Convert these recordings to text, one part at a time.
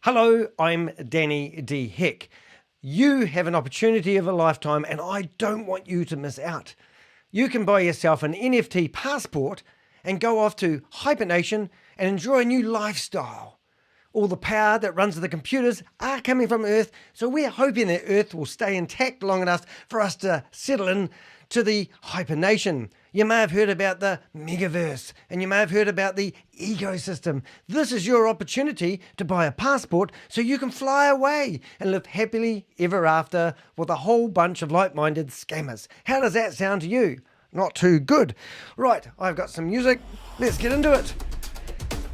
Hello, I'm Danny D. Heck. You have an opportunity of a lifetime and I don't want you to miss out. You can buy yourself an NFT passport and go off to HyperNation and enjoy a new lifestyle. All the power that runs the computers are coming from Earth, so we're hoping that Earth will stay intact long enough for us to settle in to the HyperNation. You may have heard about the MetaVerse, and you may have heard about the ecosystem. This is your opportunity to buy a passport so you can fly away and live happily ever after with a whole bunch of like-minded scammers. How does that sound to you? Not too good. Right, I've got some music. Let's get into it.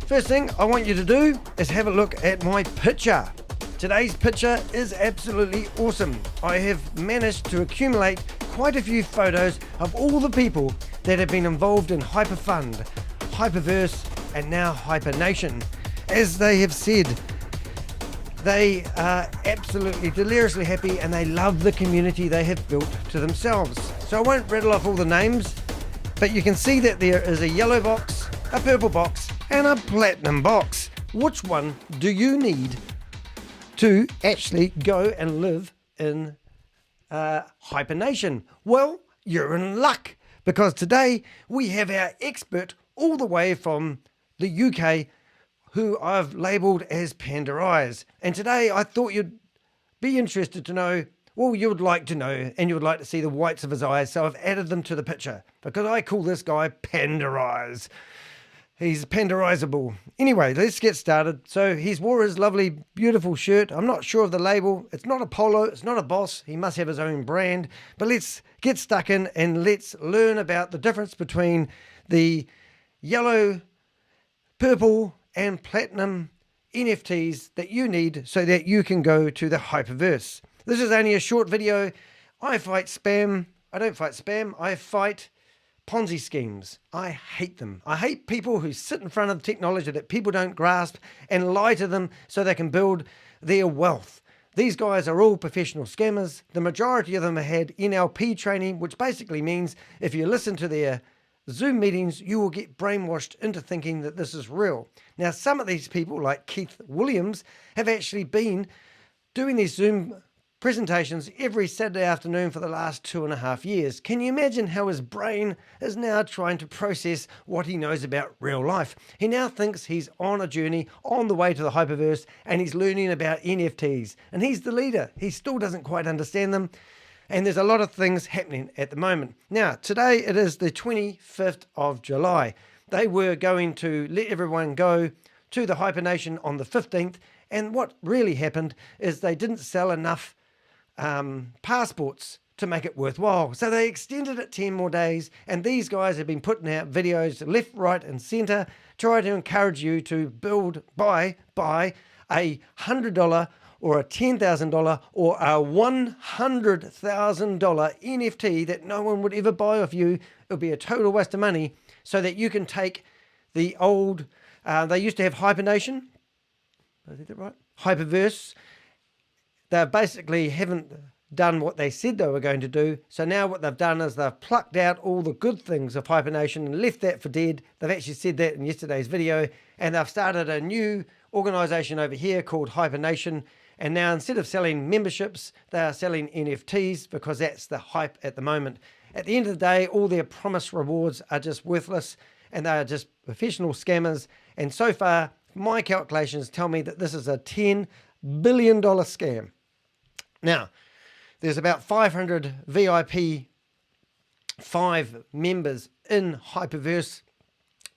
First thing I want you to do is have a look at my picture. Today's picture is absolutely awesome. I have managed to accumulate quite a few photos of all the people that have been involved in HyperFund, HyperVerse, and now HyperNation. As they have said, they are absolutely deliriously happy and they love the community they have built to themselves. So I won't rattle off all the names, but you can see that there is a yellow box, a purple box, and a platinum box. Which one do you need to actually go and live in HyperNation? Well, you're in luck, because today we have our expert all the way from the UK who I've labelled as Panda Eyes. And today I thought you'd be interested to know, well, you would like to know, and you would like to see the whites of his eyes, so I've added them to the picture, because I call this guy Panda Eyes. He's panderizable. Anyway, let's get started. So he's wore his lovely, beautiful shirt. I'm not sure of the label. It's not a polo. It's not a Boss. He must have his own brand. But let's get stuck in and let's learn about the difference between the yellow, purple, and platinum NFTs that you need so that you can go to the HyperVerse. This is only a short video. I fight spam. I don't fight spam. I fight Ponzi schemes. I hate them. I hate people who sit in front of technology that people don't grasp and lie to them so they can build their wealth. These guys are all professional scammers. The majority of them have had NLP training, which basically means if you listen to their Zoom meetings, you will get brainwashed into thinking that this is real. Now, some of these people, like Keith Williams, have actually been doing these Zoom presentations every Saturday afternoon for the last 2.5 years. Can you imagine how his brain is now trying to process what he knows about real life? He now thinks he's on a journey on the way to the HyperVerse and he's learning about NFTs. And he's the leader. He still doesn't quite understand them. And there's a lot of things happening at the moment. Now, today it is the 25th of July. They were going to let everyone go to the HyperNation on the 15th. And what really happened is they didn't sell enough passports to make it worthwhile. So they extended it 10 more days, and these guys have been putting out videos left, right, and center, trying to encourage you to buy a $100 or a $10,000 or a $100,000 NFT that no one would ever buy off you. It'll be a total waste of money, so that you can take the old, they used to have HyperNation, I think that right? HyperVerse. They basically haven't done what they said they were going to do. So now what they've done is they've plucked out all the good things of HyperNation and left that for dead. They've actually said that in yesterday's video. And they've started a new organization over here called HyperNation. And now instead of selling memberships, they are selling NFTs, because that's the hype at the moment. At the end of the day, all their promised rewards are just worthless, and they are just professional scammers. And so far, my calculations tell me that this is a $10 billion scam. Now, there's about 500 VIP 5 members in HyperVerse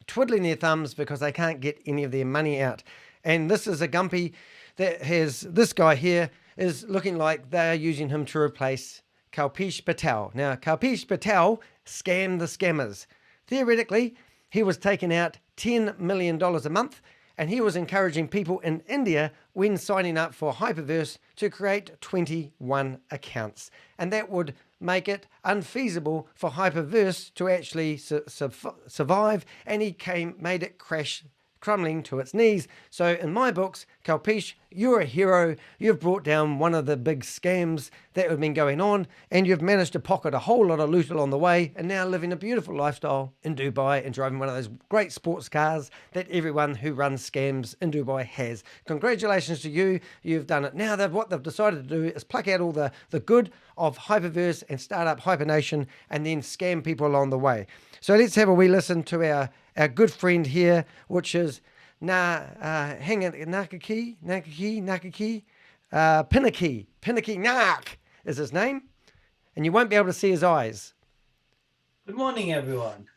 twiddling their thumbs because they can't get any of their money out. And this is a gumpy that has, this guy here is looking like they're using him to replace Kalpesh Patel. Now, Kalpesh Patel scammed the scammers. Theoretically, he was taking out $10 million a month, and he was encouraging people in India when signing up for HyperVerse to create 21 accounts. And that would make it unfeasible for HyperVerse to actually survive, and he made it crash crumbling to its knees. So in my books, Kalpesh, you're a hero. You've brought down one of the big scams that have been going on, and you've managed to pocket a whole lot of loot along the way, and now living a beautiful lifestyle in Dubai and driving one of those great sports cars that everyone who runs scams in Dubai has. Congratulations to you. You've done it. Now what they've decided to do is pluck out all the good of HyperVerse and start up HyperNation and then scam people along the way. So let's have a wee listen to our good friend here, which is Pinakee Naik is his name, and you won't be able to see his eyes. Good morning, everyone.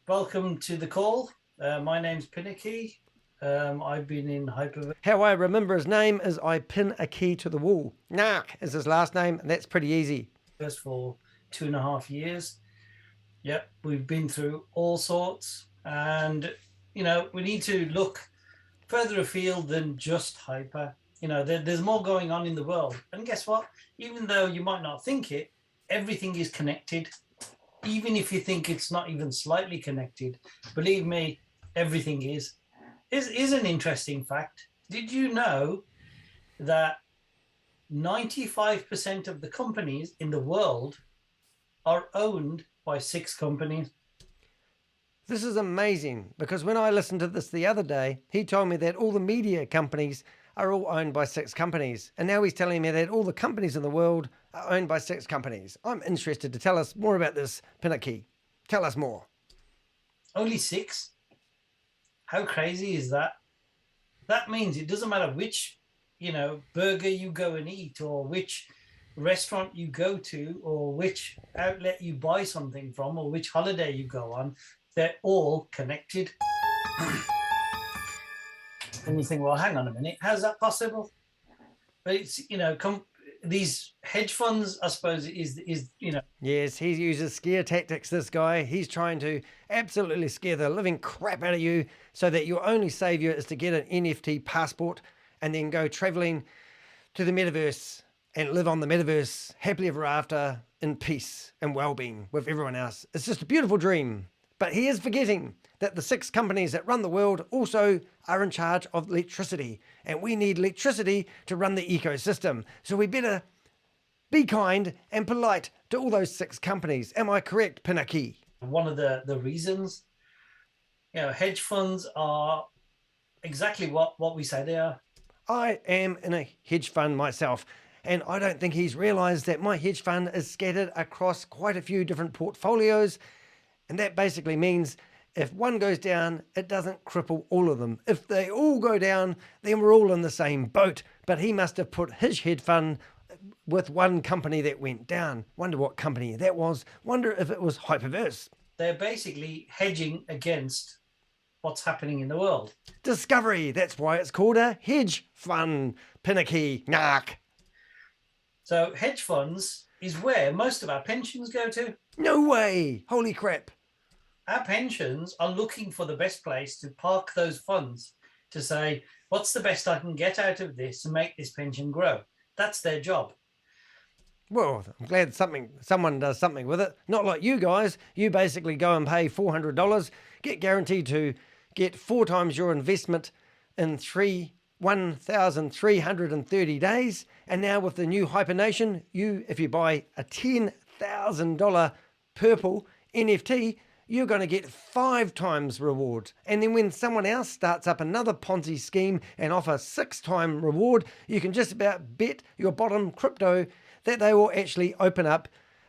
Welcome to the call. My name's Pinakee. I've been in HyperVerse. How I remember his name is I pin a key to the wall. Naik is his last name, and that's pretty easy. For 2.5 years. Yep, we've been through all sorts, and we need to look further afield than just hyper. There's more going on in the world, and guess what? Even though you might not think it, everything is connected. Even if you think it's not even slightly connected, believe me, everything is. Is an interesting fact. Did you know that 95% of the companies in the world are owned by 6 companies? This is amazing, because when I listened to this the other day, he told me that all the media companies are all owned by 6 companies. And now he's telling me that all the companies in the world are owned by 6 companies. I'm interested to tell us more about this, Pinakee. Tell us more. Only 6? How crazy is that? That means it doesn't matter which, burger you go and eat, or which restaurant you go to, or which outlet you buy something from, or which holiday you go on, they're all connected. And you think, well, hang on a minute, how's that possible? But it's, these hedge funds, I suppose, is. Yes, he uses scare tactics, this guy. He's trying to absolutely scare the living crap out of you so that your only savior is to get an NFT passport and then go traveling to the MetaVerse and live on the MetaVerse happily ever after in peace and well-being with everyone else. It's just a beautiful dream. But he is forgetting that the 6 companies that run the world also are in charge of electricity. And we need electricity to run the ecosystem. So we better be kind and polite to all those 6 companies. Am I correct, Pinakee? One of the reasons, hedge funds are exactly what we say they are. I am in a hedge fund myself, and I don't think he's realized that my hedge fund is scattered across quite a few different portfolios. And that basically means if one goes down, it doesn't cripple all of them. If they all go down, then we're all in the same boat. But he must have put his hedge fund with one company that went down. Wonder what company that was. Wonder if it was HyperVerse. They're basically hedging against what's happening in the world. Discovery. That's why it's called a hedge fund. Pinakee Naik. So hedge funds is where most of our pensions go to. No way. Holy crap. Our pensions are looking for the best place to park those funds to say, what's the best I can get out of this to make this pension grow? That's their job. Well, I'm glad someone does something with it. Not like you guys. You basically go and pay $400, get guaranteed to get 4 times your investment in 1,330 days. And now with the new HyperNation, if you buy a $10,000 purple NFT, you're going to get 5 times reward. And then when someone else starts up another Ponzi scheme and offer 6 times reward, you can just about bet your bottom crypto that they will actually open up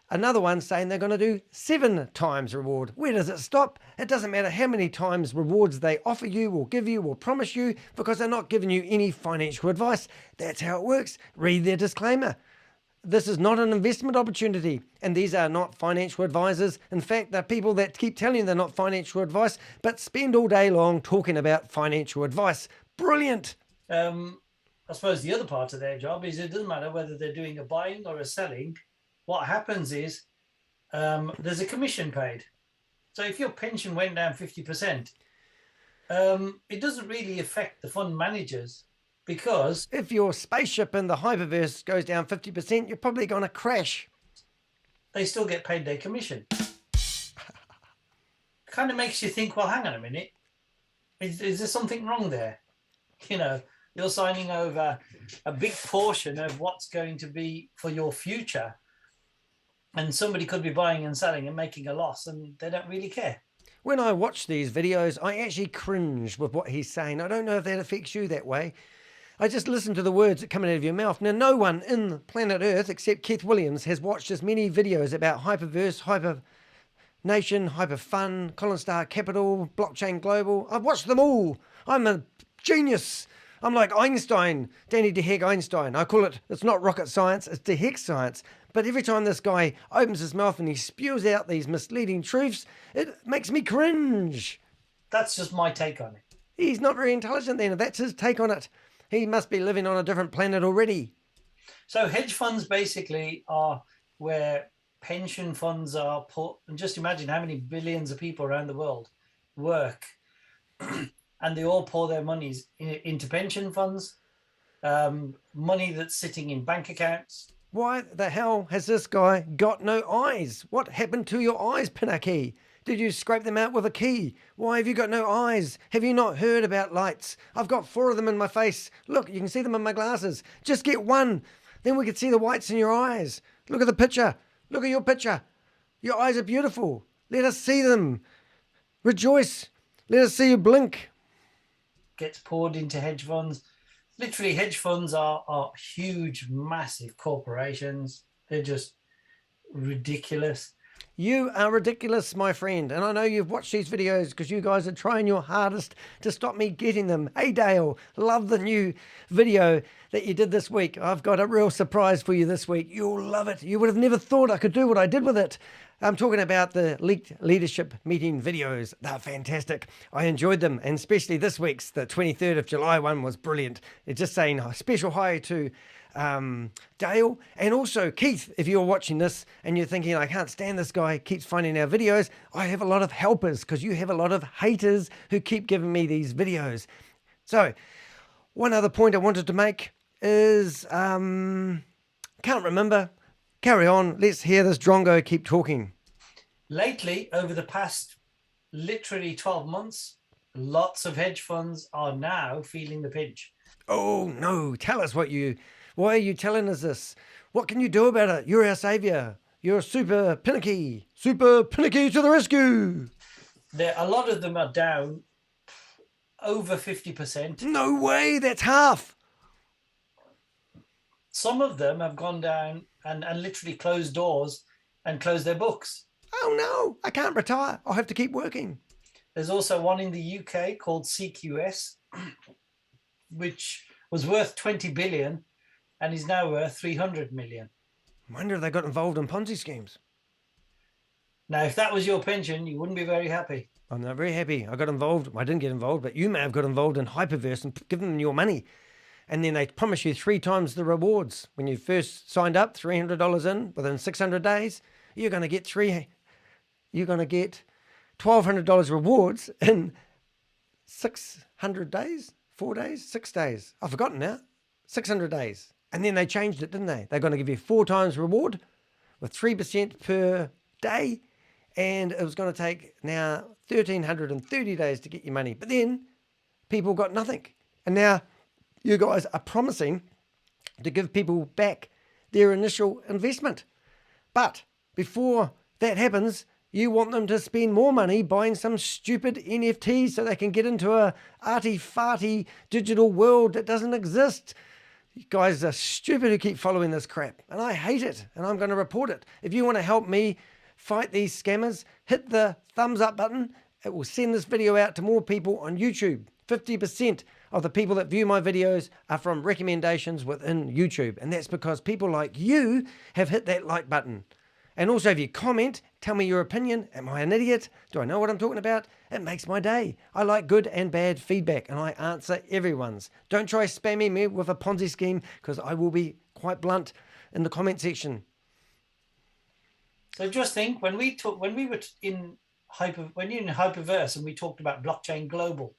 another one saying they're going to do 7 times reward. Where does it stop? It doesn't matter how many times rewards they offer you or give you or promise you, because they're not giving you any financial advice. That's how it works. Read their disclaimer. This is not an investment opportunity, and these are not financial advisors. In fact, they're people that keep telling you they're not financial advice, but spend all day long talking about financial advice. Brilliant. I suppose the other part of their job is it doesn't matter whether they're doing a buying or a selling. What happens is there's a commission paid. So if your pension went down 50%, it doesn't really affect the fund managers, because if your spaceship in the HyperVerse goes down 50%, you're probably going to crash. They still get paid their commission. Kind of makes you think, well, hang on a minute. Is there something wrong there? You know, you're signing over a big portion of what's going to be for your future, and somebody could be buying and selling and making a loss, and they don't really care. When I watch these videos, I actually cringe with what he's saying. I don't know if that affects you that way. I just listen to the words that come out of your mouth. Now, no one in planet Earth except Keith Williams has watched as many videos about HyperVerse, HyperNation, HyperFun, Colin Star Capital, Blockchain Global. I've watched them all. I'm a genius. I'm like Einstein, Danny DeHeck Einstein. I call it, it's not rocket science, it's DeHeck science. But every time this guy opens his mouth and he spews out these misleading truths, it makes me cringe. That's just my take on it. He's not very intelligent then, if that's his take on it. He must be living on a different planet already. So hedge funds basically are where pension funds are put, and just imagine how many billions of people around the world work and they all pour their monies into pension funds, money that's sitting in bank accounts. Why the hell has this guy got no eyes? What happened to your eyes, Pinakee? Did you scrape them out with a key? Why have you got no eyes? Have you not heard about lights? I've got 4 of them in my face. Look, you can see them in my glasses. Just get one. Then we can see the whites in your eyes. Look at the picture. Look at your picture. Your eyes are beautiful. Let us see them. Rejoice. Let us see you blink. Gets poured into hedge funds. Literally, hedge funds are huge, massive corporations. They're just ridiculous. You are ridiculous, my friend. And I know you've watched these videos because you guys are trying your hardest to stop me getting them. Hey, Dale, love the new video that you did this week. I've got a real surprise for you this week. You'll love it. You would have never thought I could do what I did with it. I'm talking about the leaked leadership meeting videos. They're fantastic. I enjoyed them, and especially this week's, the 23rd of July one was brilliant. It's just saying a special hi to Dale, and also Keith. If you're watching this and you're thinking, I can't stand this guy, keeps finding our videos, I have a lot of helpers because you have a lot of haters who keep giving me these videos. So one other point I wanted to make is, can't remember. Carry on. Let's hear this drongo keep talking. Lately, over the past literally 12 months, lots of hedge funds are now feeling the pinch. Oh no, tell us why are you telling us this? What can you do about it? You're our savior. You're super Pinakee to the rescue. A lot of them are down over 50%. No way, that's half. Some of them have gone down and literally closed doors and closed their books. Oh no, I can't retire. I'll have to keep working. There's also one in the UK called CQS, which was worth 20 billion and is now worth 300 million. I wonder if they got involved in Ponzi schemes. Now, if that was your pension, you wouldn't be very happy. I'm not very happy. I got involved. I didn't get involved, but you may have got involved in HyperVerse and given them your money. And then they promise you 3 times the rewards. When you first signed up, $300 in, within 600 days, you're going to get $1,200 rewards in 600 days, 4 days, 6 days. I've forgotten now. 600 days. And then they changed it, didn't they? They're going to give you 4 times reward with 3% per day. And it was going to take now 1,330 days to get your money. But then people got nothing. And now you guys are promising to give people back their initial investment. But before that happens, you want them to spend more money buying some stupid NFTs so they can get into a arty-farty digital world that doesn't exist. You guys are stupid who keep following this crap, and I hate it, and I'm going to report it. If you want to help me fight these scammers, hit the thumbs up button. It will send this video out to more people on YouTube. 50% of the people that view my videos are from recommendations within YouTube, and that's because people like you have hit that like button. And also, if you comment, tell me your opinion. Am I an idiot? Do I know what I'm talking about? It makes my day. I like good and bad feedback, and I answer everyone's. Don't try spamming me with a Ponzi scheme, because I will be quite blunt in the comment section. So just think, when we were in HyperVerse and we talked about Blockchain Global,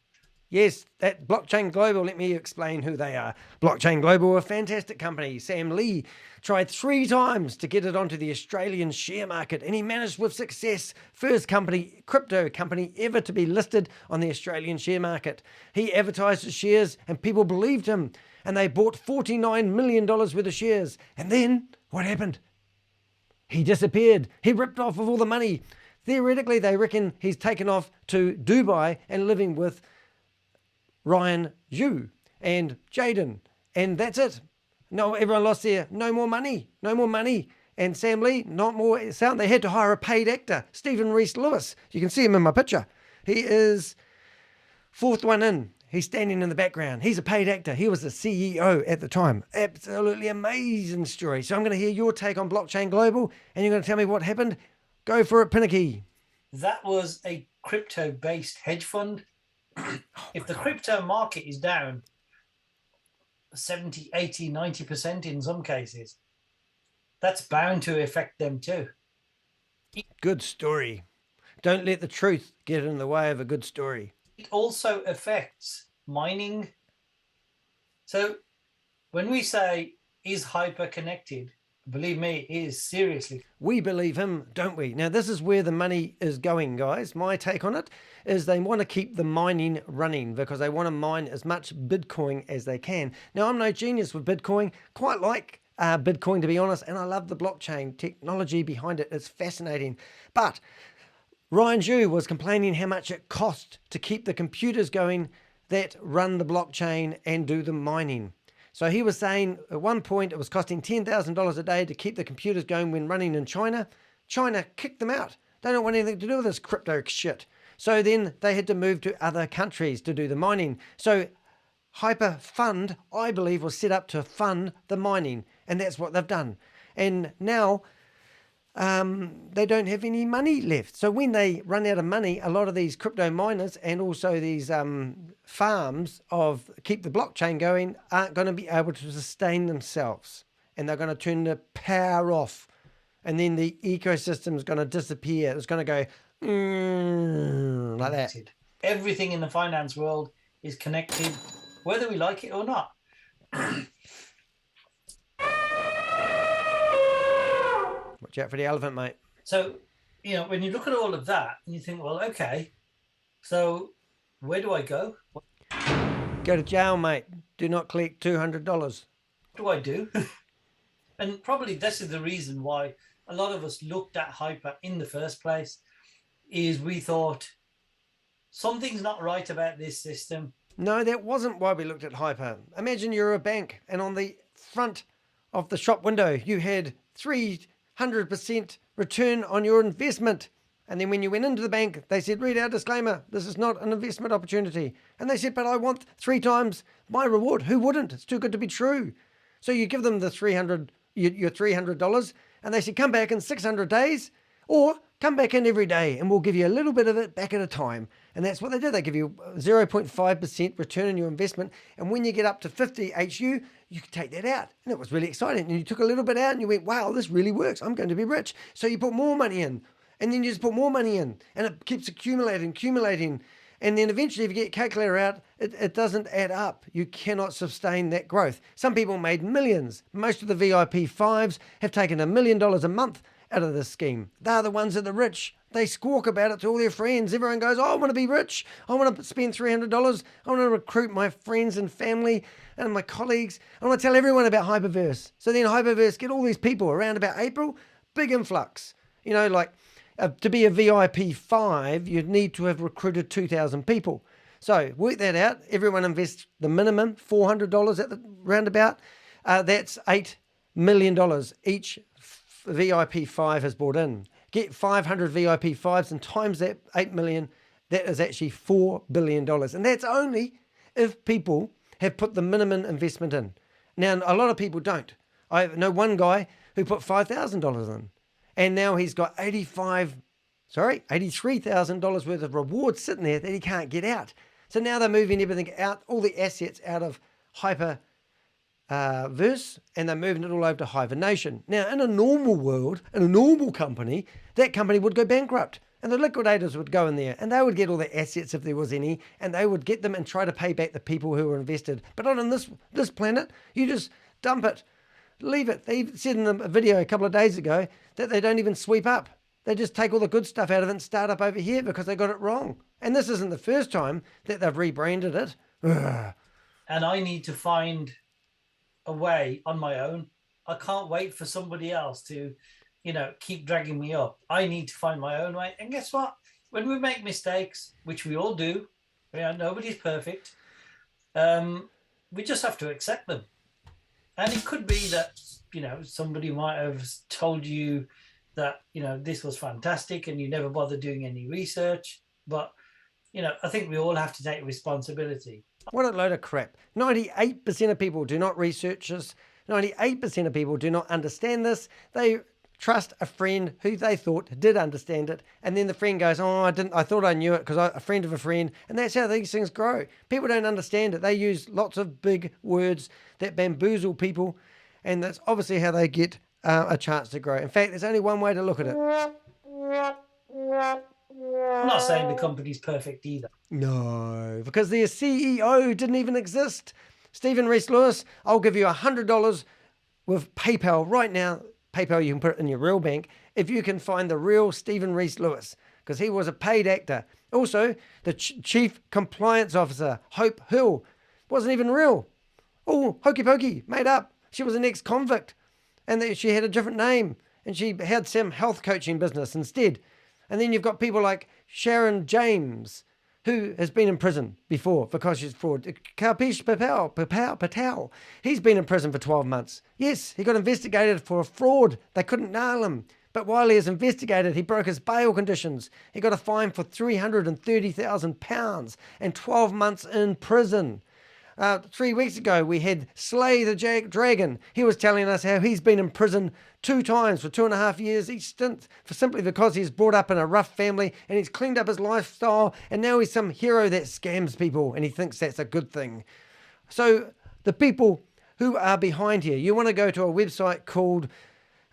Yes, that Blockchain Global, let me explain who they are. Blockchain Global are a fantastic company. Sam Lee tried 3 times to get it onto the Australian share market, and he managed with success. First crypto company ever to be listed on the Australian share market. He advertised his shares and people believed him, and they bought $49 million worth of shares. And then what happened? He disappeared. He ripped off of all the money. Theoretically, they reckon he's taken off to Dubai and living with Ryan Zhu and Jaden, and that's it. No, everyone lost no more money. And Sam Lee, not more sound. They had to hire a paid actor, Stephen Reese Lewis. You can see him in my picture. He is 4th one in. He's standing in the background. He's a paid actor. He was the CEO at the time. Absolutely amazing story. So I'm going to hear your take on Blockchain Global, and you're going to tell me what happened. Go for it, Pinakee. That was a crypto-based hedge fund. If the crypto market is down 70, 80, 90% in some cases, that's bound to affect them too. Good story. Don't let the truth get in the way of a good story. It also affects mining. So when we say, is Hyper connected? Believe me, it is, seriously. We believe him, don't we? Now, this is where the money is going, guys. My take on it is they want to keep the mining running because they want to mine as much Bitcoin as they can. Now, I'm no genius with Bitcoin, quite like Bitcoin, to be honest, and I love the blockchain technology behind it. It's fascinating. But Ryan Zhu was complaining how much it cost to keep the computers going that run the blockchain and do the mining. So he was saying at one point it was costing $10,000 a day to keep the computers going when running in China. China kicked them out. They don't want anything to do with this crypto shit. So then they had to move to other countries to do the mining. So Hyper Fund, I believe, was set up to fund the mining, and that's what they've done. And now they don't have any money left. So when they run out of money, a lot of these crypto miners and also these farms of keep the blockchain going aren't going to be able to sustain themselves, and they're going to turn the power off, and then the ecosystem is going to disappear. It's going to go like that. Everything in the finance world is connected, whether we like it or not. Watch out for the elephant, mate. So, when you look at all of that and you think, well, okay, so where do I go? Go to jail, mate. Do not collect $200. What do I do? And probably this is the reason why a lot of us looked at Hyper in the first place, is we thought something's not right about this system. No, that wasn't why we looked at Hyper. Imagine you're a bank and on the front of the shop window, you had 300% return on your investment. And then when you went into the bank, they said, read our disclaimer. This is not an investment opportunity. And they said, but I want 3 times my reward. Who wouldn't? It's too good to be true. So you give them the your $300, and they said, come back in 600 days, or come back in every day, and we'll give you a little bit of it back at a time. And that's what they did. They give you 0.5% return on your investment. And when you get up to 50 HU, you can take that out. And it was really exciting. And you took a little bit out and you went, wow, this really works. I'm going to be rich. So you put more money in. And then you just put more money in. And it keeps accumulating. And then eventually, if you get a calculator out, it doesn't add up. You cannot sustain that growth. Some people made millions. Most of the VIP 5s have taken $1 million a month out of this scheme. They're the ones that are rich. They squawk about it to all their friends. Everyone goes, oh, I want to be rich. I want to spend $300. I want to recruit my friends and family and my colleagues. I want to tell everyone about HyperVerse. So then HyperVerse get all these people around about April, big influx. To be a VIP 5, you'd need to have recruited 2,000 people. So work that out. Everyone invests the minimum, $400 at the roundabout. That's $8 million each VIP 5 has brought in. Get 500 VIP 5s and times that 8 million, that is actually $4 billion. And that's only if people have put the minimum investment in. Now, a lot of people don't. I know one guy who put $5,000 in, and now he's got $83,000 worth of rewards sitting there that he can't get out. So now they're moving everything out, all the assets out of HyperVerse, and they're moving it all over to HyperNation. Now, in a normal world, in a normal company, that company would go bankrupt. And the liquidators would go in there and they would get all the assets if there was any, and they would get them and try to pay back the people who were invested. But not on this planet. You just dump it, leave it. They said in a video a couple of days ago that they don't even sweep up. They just take all the good stuff out of it and start up over here because they got it wrong. And this isn't the first time that they've rebranded it. Ugh. And I need to find a way on my own. I can't wait for somebody else to, keep dragging me up. I need to find my own way. And guess what? When we make mistakes, which we all do, nobody's perfect, we just have to accept them. And it could be that, somebody might have told you that, this was fantastic and you never bothered doing any research. But, I think we all have to take responsibility. What a load of crap. 98% of people do not research this. 98% of people do not understand this. They trust a friend who they thought did understand it. And then the friend goes, oh, I thought I knew it because a friend of a friend. And that's how these things grow. People don't understand it. They use lots of big words that bamboozle people. And that's obviously how they get a chance to grow. In fact, there's only one way to look at it. I'm not saying the company's perfect either. No, because their CEO didn't even exist. Stephen Reese-Lewis, I'll give you $100 with PayPal right now. PayPal, you can put it in your real bank if you can find the real Stephen Reese-Lewis, because he was a paid actor. Also, the Chief Compliance Officer, Hope Hill, wasn't even real. Oh, hokey pokey, made up. She was an ex-convict, and she had a different name, and she had some health coaching business instead. And then you've got people like Sharon James, who has been in prison before because she's fraud. Kalpesh Patel, he's been in prison for 12 months. Yes, he got investigated for a fraud. They couldn't nail him. But while he was investigated, he broke his bail conditions. He got a fine for £330,000 and 12 months in prison. 3 weeks ago, we had Slay the Dragon. He was telling us how he's been in prison 2 times for 2.5 years each stint, simply because he's brought up in a rough family and he's cleaned up his lifestyle, and now he's some hero that scams people and he thinks that's a good thing. So the people who are behind here, you want to go to a website called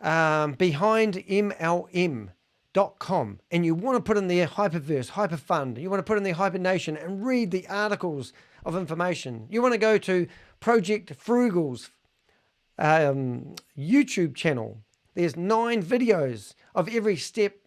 behindmlm.com, and you want to put in there HyperVerse, HyperFund. You want to put in there HyperNation and read the articles of information. You want to go to Project Frugal's YouTube channel. There's 9 videos of every step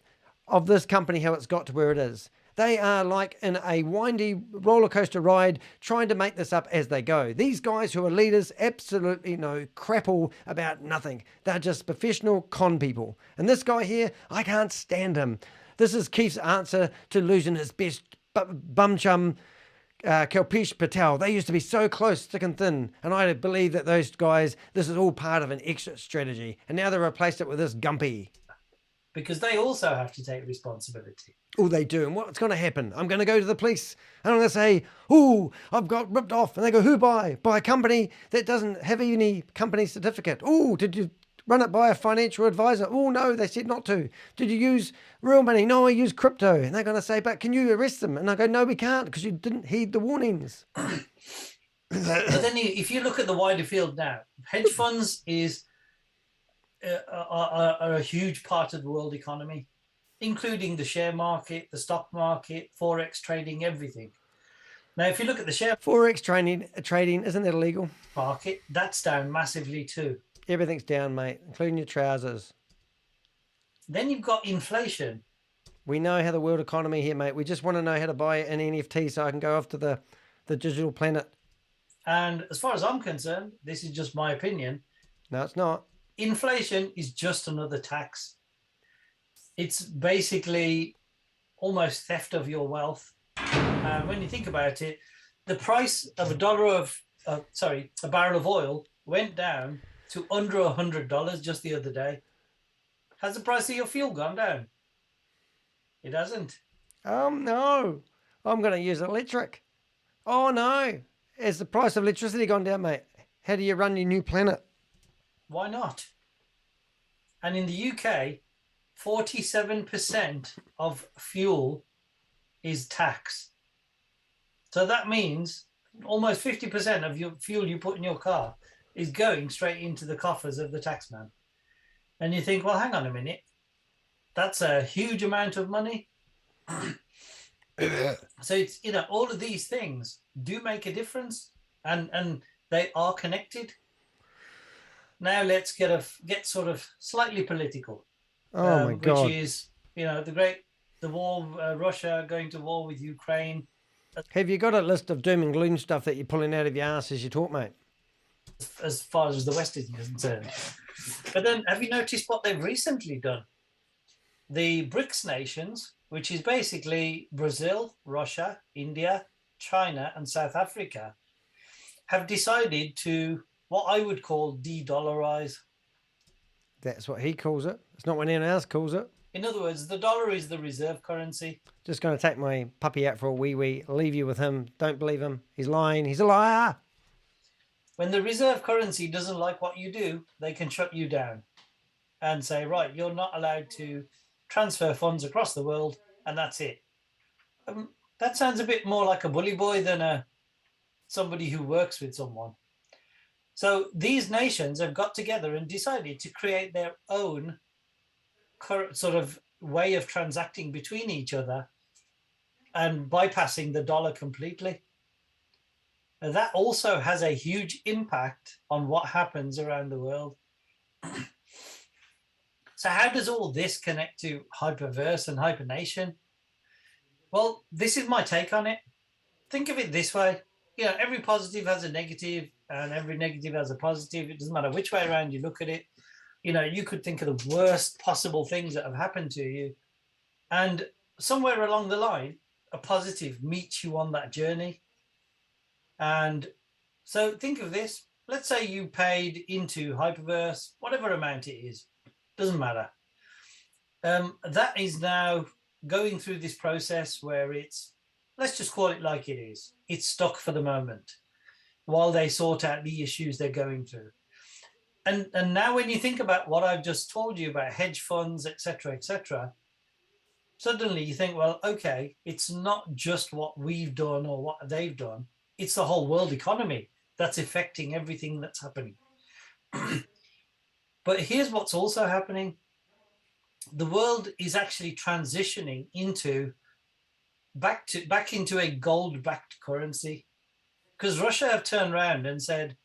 of this company, how it's got to where it is. They are like in a windy roller coaster ride trying to make this up as they go. These guys who are leaders absolutely know crapple about nothing. They're just professional con people. And this guy here, I can't stand him. This is Keith's answer to losing his best bum chum, Kalpesh Patel. They used to be so close, thick and thin, and I believe that those guys, this is all part of an exit strategy, and now they replaced it with this gumpy. Because they also have to take responsibility. Oh, they do. And what's going to happen? I'm going to go to the police and I'm going to say, oh, I've got ripped off. And they go, who by? By a company that doesn't have any company certificate. Oh, did you run it by a financial advisor? Oh, no, they said not to. Did you use real money? No, I used crypto. And they're going to say, but can you arrest them? And I go, no, we can't, because you didn't heed the warnings. But then if you look at the wider field now, hedge funds are a huge part of the world economy, including the share market, the stock market, forex trading, everything. Now, if you look at the share forex trading, isn't that illegal? Market, that's down massively too. Everything's down, mate, including your trousers. Then you've got inflation. We know how the world economy here, mate. We just want to know how to buy an NFT so I can go off to the digital planet. And as far as I'm concerned, this is just my opinion. No, it's not. Inflation is just another tax. It's basically almost theft of your wealth. And when you think about it, the price of a barrel of oil went down to under $100 just the other day. Has the price of your fuel gone down? It hasn't. No. I'm going to use electric. Oh, no. Has the price of electricity gone down, mate? How do you run your new planet? Why not? And in the UK, 47% of fuel is tax. So that means almost 50% of your fuel you put in your car is going straight into the coffers of the taxman. And you think, well, hang on a minute. That's a huge amount of money. So it's, all of these things do make a difference, and they are connected. Now let's get sort of slightly political, Oh my which God. is, the war, Russia going to war with Ukraine. Have you got a list of doom and gloom stuff that you're pulling out of your ass as you talk, mate? As far as the West is concerned. But then, have you noticed what they've recently done? The BRICS nations, which is basically Brazil, Russia, India, China, and South Africa, have decided to, what I would call, de-dollarize. That's what he calls it. It's not what anyone else calls it. In other words, the dollar is the reserve currency. Just going to take my puppy out for a wee, leave you with him. Don't believe him. He's lying. He's a liar. When the reserve currency doesn't like what you do, they can shut you down and say, right, you're not allowed to transfer funds across the world, and that's it. That sounds a bit more like a bully boy than somebody who works with someone. So these nations have got together and decided to create their own sort of way of transacting between each other and bypassing the dollar completely. And that also has a huge impact on what happens around the world. So how does all this connect to HyperVerse and HyperNation? Well, this is my take on it. Think of it this way. Every positive has a negative, and every negative has a positive. It doesn't matter which way around you look at it. You could think of the worst possible things that have happened to you, and somewhere along the line, a positive meets you on that journey. And so think of this. Let's say you paid into HyperVerse, whatever amount it is, doesn't matter. That is now going through this process where it's, let's just call it like it is. It's stuck for the moment while they sort out the issues they're going through. And now when you think about what I've just told you about hedge funds, etc., suddenly you think, well, okay, it's not just what we've done or what they've done. It's the whole world economy that's affecting everything that's happening. But here's what's also happening. The world is actually transitioning back into a gold-backed currency, because Russia have turned around and said,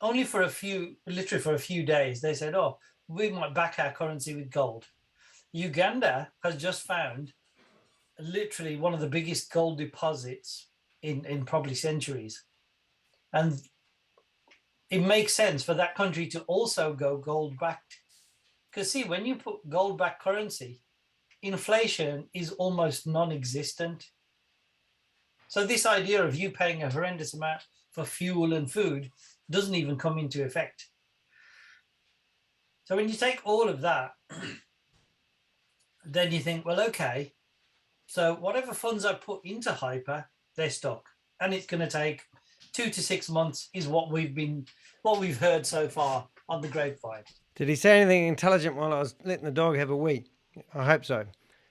only for a few days, they said, oh, we might back our currency with gold. Uganda has just found literally one of the biggest gold deposits in probably centuries. And it makes sense for that country to also go gold-backed. Because see, when you put gold-backed currency, inflation is almost non-existent. So this idea of you paying a horrendous amount for fuel and food doesn't even come into effect. So when you take all of that, then you think, well, okay, so whatever funds I put into Hyper, they're stuck. And it's going to take 2 to 6 months is what we've heard so far on the grapevine. Did he say anything intelligent while I was letting the dog have a wee? I hope so.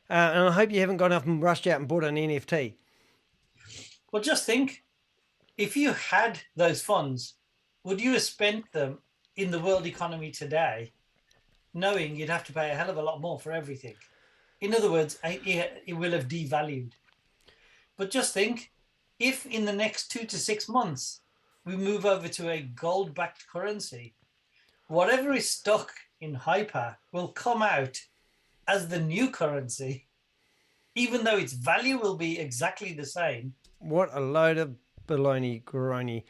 And I hope you haven't gone off and rushed out and bought an NFT. Well, just think, if you had those funds, would you have spent them in the world economy today, knowing you'd have to pay a hell of a lot more for everything? In other words, it will have devalued. But just think, if in the next 2 to 6 months, we move over to a gold-backed currency, whatever is stuck in Hyper will come out as the new currency, even though its value will be exactly the same. What a load of baloney, garoni.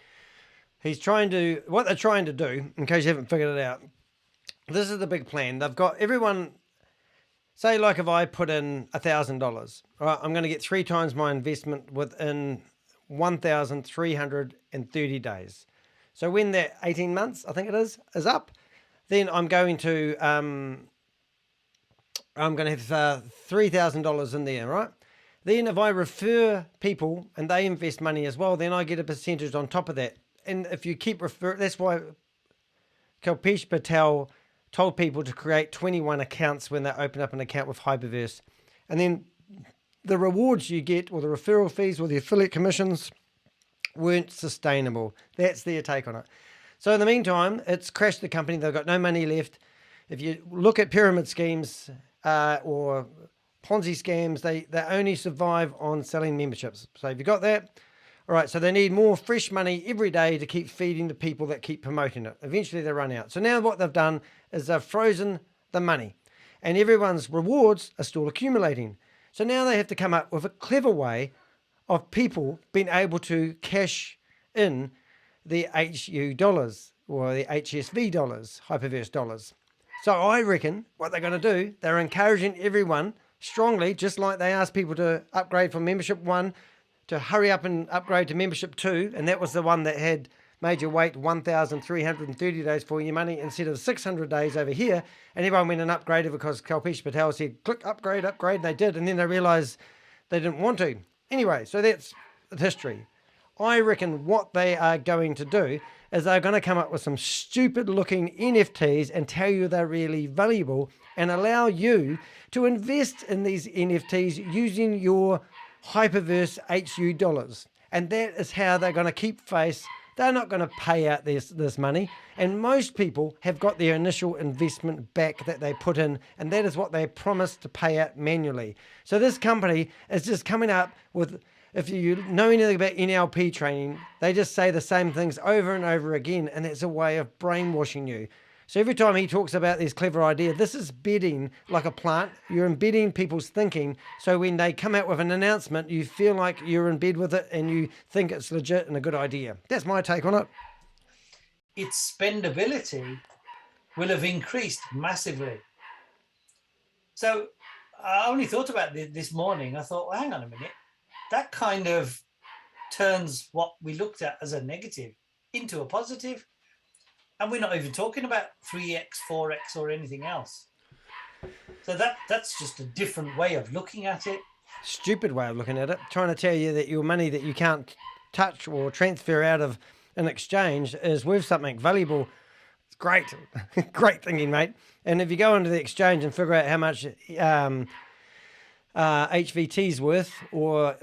What they're trying to do, in case you haven't figured it out, this is the big plan. They've got everyone, say like if I put in $1,000, all right, I'm going to get 3 times my investment within 1,330 days. So when that 18 months, I think it is up, then I'm going to have $3,000 in there, right? Then if I refer people and they invest money as well, then I get a percentage on top of that. And if you keep that's why Kalpesh Patel told people to create 21 accounts when they open up an account with HyperVerse. And then the rewards you get, or the referral fees, or the affiliate commissions, weren't sustainable. That's their take on it. So in the meantime, it's crashed the company. They've got no money left. If you look at pyramid schemes or Ponzi scams, they only survive on selling memberships. So have you got that? All right, so they need more fresh money every day to keep feeding the people that keep promoting it. Eventually they run out. So now what they've done is they've frozen the money and everyone's rewards are still accumulating. So now they have to come up with a clever way of people being able to cash in the HU dollars or the HSV dollars, HyperVerse dollars. So I reckon what they're going to do, they're encouraging everyone strongly, just like they asked people to upgrade from membership 1 to hurry up and upgrade to membership 2, and that was the one that had made you wait 1,330 days for your money instead of 600 days over here, and everyone went and upgraded because Kalpesh Patel said, click, upgrade, and they did, and then they realised they didn't want to. Anyway, so that's history. I reckon what they are going to do is they're going to come up with some stupid looking NFTs and tell you they're really valuable and allow you to invest in these NFTs using your HyperVerse HU dollars. And that is how they're going to keep face. They're not going to pay out this money. And most people have got their initial investment back that they put in, and that is what they promised to pay out manually. So this company is just coming up with, if you know anything about NLP training, they just say the same things over and over again, and it's a way of brainwashing you. So every time he talks about this clever idea, this is bedding like a plant. You're embedding people's thinking. So when they come out with an announcement, you feel like you're in bed with it and you think it's legit and a good idea. That's my take on it. Its spendability will have increased massively. So I only thought about this morning. I thought, well, hang on a minute. That kind of turns what we looked at as a negative into a positive. And we're not even talking about 3x, 4x or anything else. So that's just a different way of looking at it. Stupid way of looking at it. Trying to tell you that your money that you can't touch or transfer out of an exchange is worth something valuable. It's great. Great thinking, mate. And if you go into the exchange and figure out how much HVT's worth or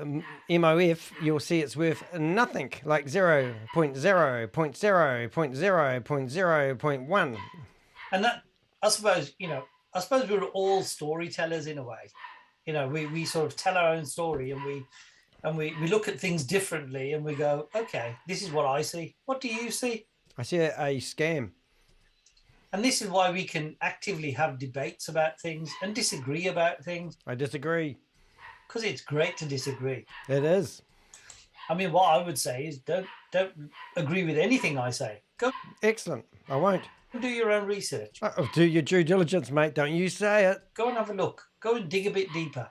MOF, you'll see it's worth nothing, like 0.0.0.0.0.1. And that, I suppose we're all storytellers in a way. We sort of tell our own story, and we look at things differently, and we go, okay, this is what I see. What do you see? I see a scam. And this is why we can actively have debates about things and disagree about things. I disagree. Because it's great to disagree. It is. I mean, what I would say is don't agree with anything I say. Go. Excellent. I won't. Do your own research. Do your due diligence, mate. Don't you say it. Go and have a look. Go and dig a bit deeper.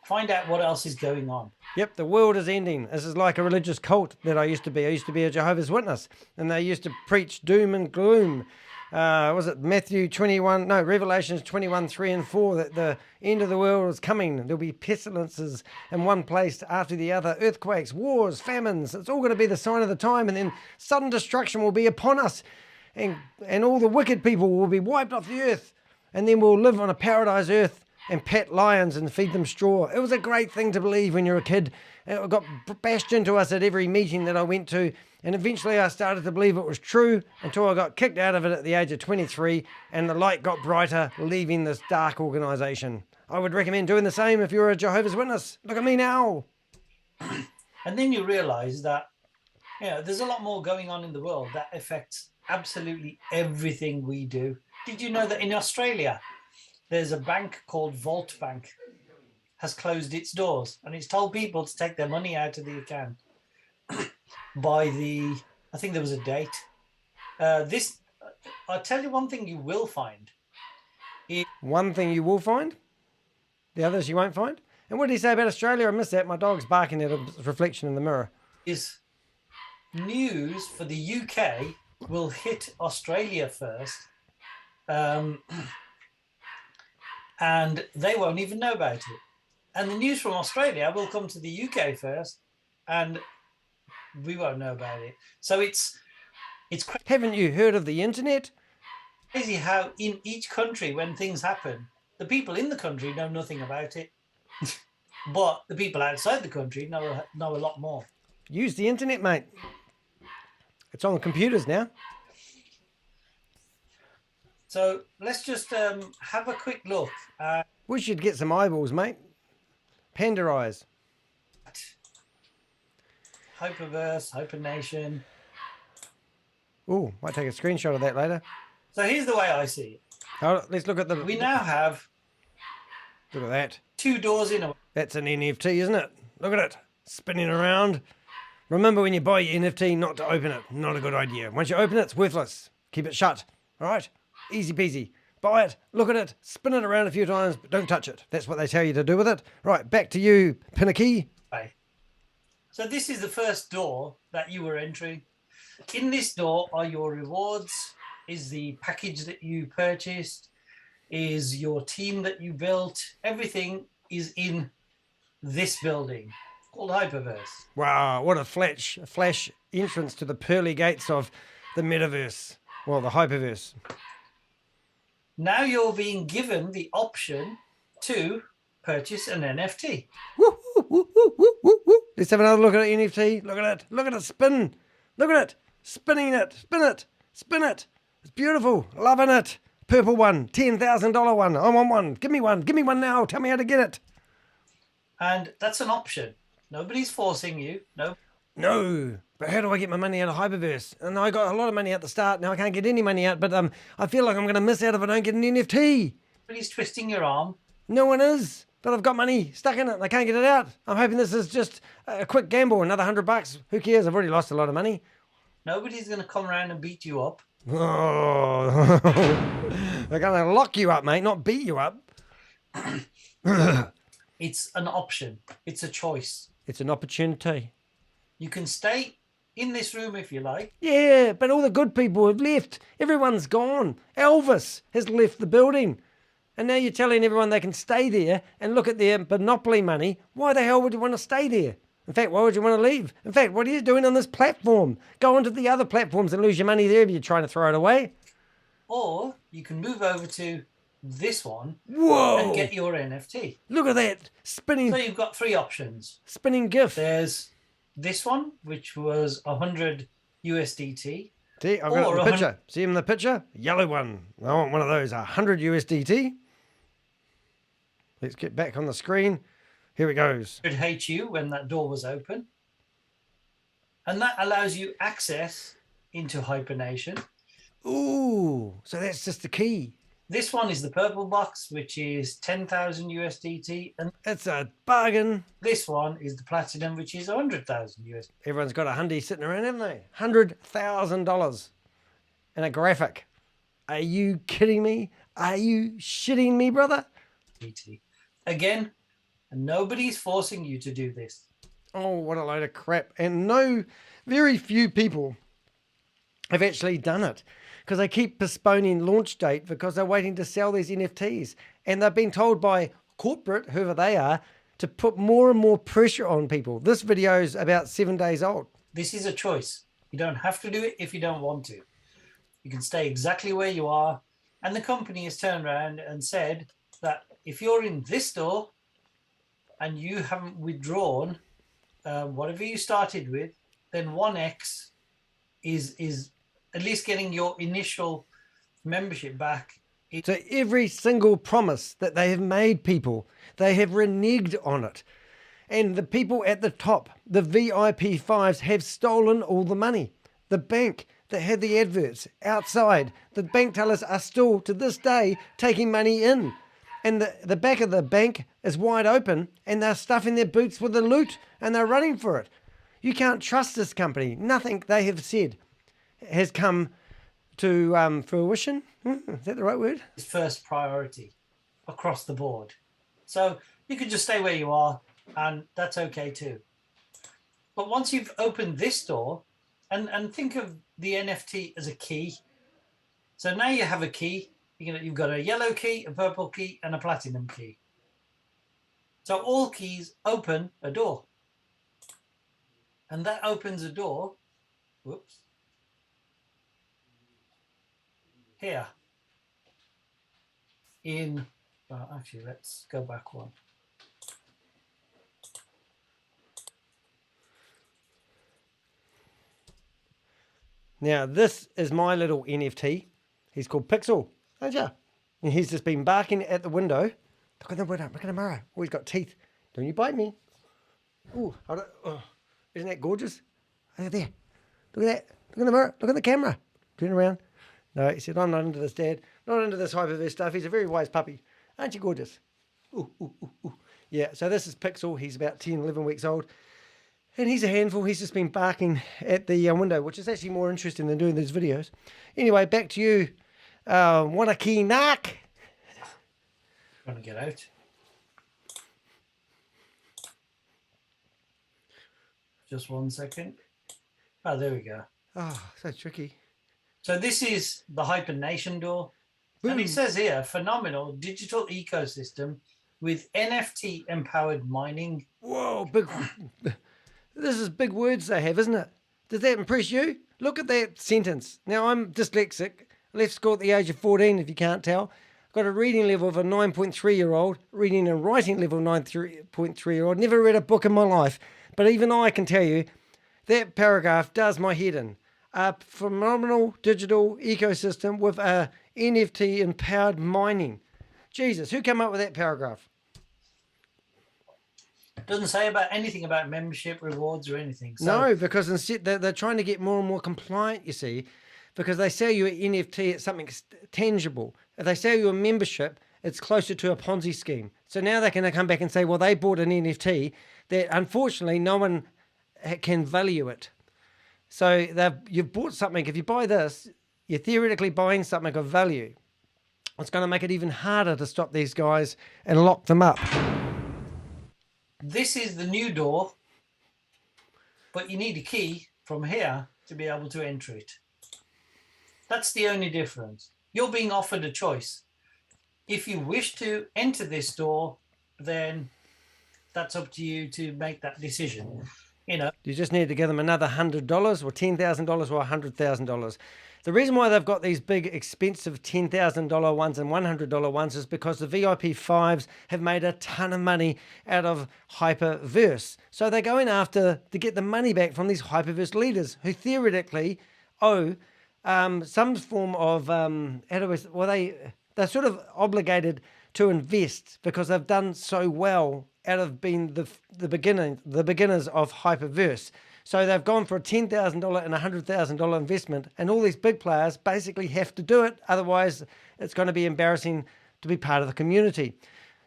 Find out what else is going on. Yep, the world is ending. This is like a religious cult that I used to be. I used to be a Jehovah's Witness, and they used to preach doom and gloom. Was it Revelations 21, 3 and 4, that the end of the world is coming. There'll be pestilences in one place after the other, earthquakes, wars, famines. It's all going to be the sign of the time, and then sudden destruction will be upon us, and all the wicked people will be wiped off the earth, and then we'll live on a paradise earth and pet lions and feed them straw. It was a great thing to believe when you're a kid. It got bashed into us at every meeting that I went to, and eventually I started to believe it was true until I got kicked out of it at the age of 23, and the light got brighter, leaving this dark organisation. I would recommend doing the same if you're a Jehovah's Witness. Look at me now. And then you realise that there's a lot more going on in the world that affects absolutely everything we do. Did you know that in Australia, there's a bank called Vault Bank has closed its doors, and it's told people to take their money out of the account by I think there was a date. I'll tell you one thing you will find. One thing you will find? The others you won't find? And what did he say about Australia? I missed that. My dog's barking at a reflection in the mirror. Is news for the UK will hit Australia first. And they won't even know about it. And the news from Australia will come to the UK first, and we won't know about it. So it's crazy. Haven't you heard of the internet? Crazy how in each country, when things happen, the people in the country know nothing about it, but the people outside the country know a lot more. Use the internet, mate. It's on the computers now. So let's just have a quick look at We should get some eyeballs, mate. Panda eyes. HyperVerse, HyperNation. Ooh, might take a screenshot of that later. So here's the way I see it. Oh, let's look at the. We now have Look at that. 2 doors in a. That's an NFT, isn't it? Look at it. Spinning around. Remember when you buy your NFT not to open it. Not a good idea. Once you open it, it's worthless. Keep it shut. All right? Easy peasy. Buy it, look at it, spin it around a few times, but don't touch it. That's what they tell you to do with it. Right, back to you, Pinakee. So this is the first door that you were entering. In this door are your rewards, is the package that you purchased, is your team that you built. Everything is in this building called HyperVerse. Wow, what a flash entrance to the pearly gates of the MetaVerse. Well, the HyperVerse. Now you're being given the option to purchase an NFT. Woo, woo, woo, woo, woo, woo, woo. Let's have another look at an NFT. Look at it. Look at it spin. Look at it. Spinning it. Spin it. Spin it. It's beautiful. Loving it. Purple one. $10,000 one. I want one. Give me one. Give me one now. Tell me how to get it. And that's an option. Nobody's forcing you. No. But how do I get my money out of HyperVerse? And I got a lot of money at the start. Now I can't get any money out. But I feel like I'm going to miss out if I don't get an NFT. Nobody's twisting your arm. No one is. But I've got money stuck in it and I can't get it out. I'm hoping this is just a quick gamble, another $100. Who cares? I've already lost a lot of money. Nobody's going to come around and beat you up. Oh, they're going to lock you up, mate, not beat you up. It's an option. It's a choice. It's an opportunity. You can stay in this room if you like. Yeah, but all the good people have left. Everyone's gone. Elvis has left the building. And now you're telling everyone they can stay there and look at their monopoly money. Why the hell would you want to stay there? In fact, why would you want to leave? In fact, what are you doing on this platform? Go onto the other platforms and lose your money there if you're trying to throw it away. Or you can move over to this one. Whoa! And get your NFT. Look at that. Spinning. So you've got 3 options. Spinning GIF. There's this one, which was 100 USDT. See, I've got the picture. See him in the picture? Yellow one. I want one of those. 100 USDT. Let's get back on the screen. Here it goes. It hate you when that door was open. And that allows you access into HyperNation. Ooh, so that's just the key. This one is the purple box, which is 10,000 USDT. And it's a bargain. This one is the platinum, which is 100,000 USDT. Everyone's got a hundy sitting around, haven't they? $100,000 and a graphic. Are you kidding me? Are you shitting me, brother? Again, nobody's forcing you to do this. Oh, what a load of crap. And very few people have actually done it because they keep postponing launch date because they're waiting to sell these NFTs. And they've been told by corporate, whoever they are, to put more and more pressure on people. This video is about 7 days old. This is a choice. You don't have to do it if you don't want to. You can stay exactly where you are. And the company has turned around and said that if you're in this store and you haven't withdrawn whatever you started with, then 1x is at least getting your initial membership back. So every single promise that they have made people, they have reneged on it. And the people at the top, the VIP 5s, have stolen all the money. The bank that had the adverts outside, the bank tellers are still, to this day, taking money in. And the back of the bank is wide open and they're stuffing their boots with the loot and they're running for it. You can't trust this company. Nothing they have said has come to fruition. Is that the right word? It's first priority across the board. So you can just stay where you are and that's okay too. But once you've opened this door and think of the NFT as a key. So now you have a key. You've got a yellow key, a purple key, and a platinum key. So all keys open a door. And that opens a door, whoops, here. Actually, let's go back one. Now, this is my little NFT. He's called Pixel. don't you? And he's just been barking at the window. Look at the window. Look at the mirror. Oh, he's got teeth. Don't you bite me. Ooh, isn't that gorgeous? Look at there. Look at that. Look at the mirror. Look at the camera. Turn around. No, he said, I'm not into this, Dad. Not into this HyperVerse stuff. He's a very wise puppy. Aren't you gorgeous? Ooh, ooh, ooh, ooh. Yeah, so this is Pixel. He's about 10, 11 weeks old. And he's a handful. He's just been barking at the window, which is actually more interesting than doing these videos. Anyway, back to you. Pinakee Naik. Trying to get out. Just 1 second. Oh, there we go. Oh, so tricky. So this is the HyperNation door. Boom. And it says here, phenomenal digital ecosystem with NFT empowered mining. Whoa, big. This is big words they have, isn't it? Does that impress you? Look at that sentence. Now, I'm dyslexic. I left school at the age of 14, if you can't tell. Got a reading level of a 9.3-year-old, reading and writing level 9.3-year-old. Never read a book in my life. But even I can tell you, that paragraph does my head in. A phenomenal digital ecosystem with a NFT empowered mining. Jesus, who came up with that paragraph? Doesn't say about anything about membership, rewards, or anything. So, No, because instead they're trying to get more and more compliant, you see, because they sell you an NFT, it's something tangible. If they sell you a membership, it's closer to a Ponzi scheme. So now they can come back and say, well, they bought an NFT that unfortunately no one can value it. So you've bought something. If you buy this, you're theoretically buying something of value. It's going to make it even harder to stop these guys and lock them up. this is the new door, but you need a key from here to be able to enter it. That's the only difference. You're being offered a choice. If you wish to enter this door, then that's up to you to make that decision. You know, you just need to give them another $100 or $10,000 or $100,000. The reason why they've got these big, expensive $10,000 ones and $100 ones is because the VIP 5s have made a ton of money out of HyperVerse. So they're going after to get the money back from these HyperVerse leaders who theoretically owe some form of, they're sort of obligated to invest because they've done so well out of being the beginners of HyperVerse. So they've gone for a $10,000 and $100,000 investment, and all these big players basically have to do it. Otherwise, it's going to be embarrassing to be part of the community.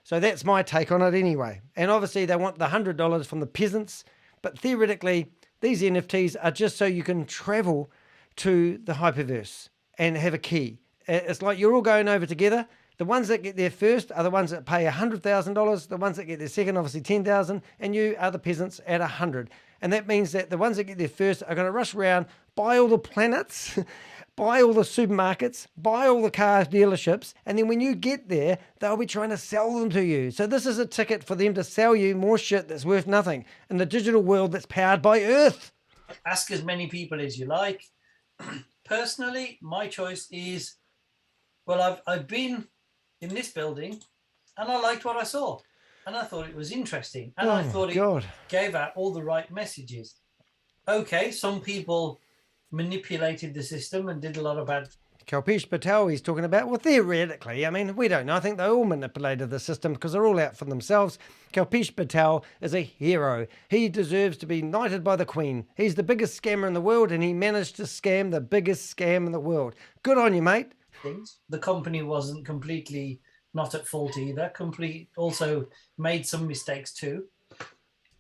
So that's my take on it anyway. And obviously they want the $100 from the peasants, but theoretically, these NFTs are just so you can travel to the HyperVerse and have a key. It's like you're all going over together. The ones that get there first are the ones that pay $100,000. The ones that get there second, obviously $10,000, and you are the peasants at $100. And that means that the ones that get there first are going to rush around, buy all the planets, buy all the supermarkets, buy all the car dealerships, and then when you get there, they'll be trying to sell them to you. So this is a ticket for them to sell you more shit that's worth nothing in the digital world that's powered by Earth. Ask as many people as you like. Personally, my choice is, well, I've been in this building and I liked what I saw and I thought it was interesting and I thought it gave out all the right messages. Okay, some people manipulated the system and did a lot of bad. Kalpesh Patel he's talking about, well, theoretically, I mean, we don't know. I think they all manipulated the system because they're all out for themselves. Kalpesh Patel is a hero. He deserves to be knighted by the Queen. He's the biggest scammer in the world and he managed to scam the biggest scam in the world. Good on you, mate. Things. The company wasn't completely not at fault either. Also made some mistakes too.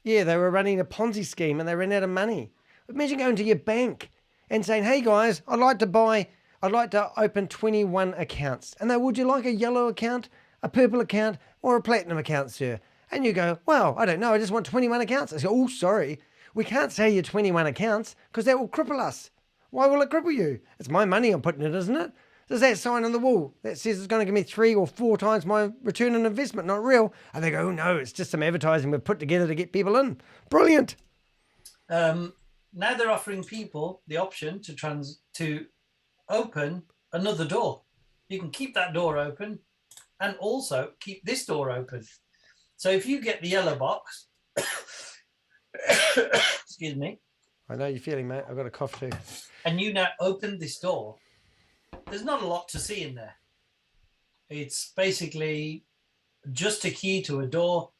Yeah, they were running a Ponzi scheme and they ran out of money. Imagine going to your bank and saying, hey guys, I'd like to open 21 accounts. And they, would you like a yellow account, a purple account, or a platinum account, sir? And you go, well, I don't know, I just want 21 accounts. I say, oh, sorry, we can't sell you 21 accounts because that will cripple us. Why will it cripple you? It's my money I'm putting in it, isn't it? There's that sign on the wall that says it's going to give me 3 or 4 times my return on investment, not real. And they go, oh no, it's just some advertising we've put together to get people in. Brilliant. Now they're offering people the option to open another door. You can keep that door open and also keep this door open. So if you get the yellow box, excuse me. I know you're feeling, mate. I've got a cough too. And you now open this door. There's not a lot to see in there. It's basically just a key to a door,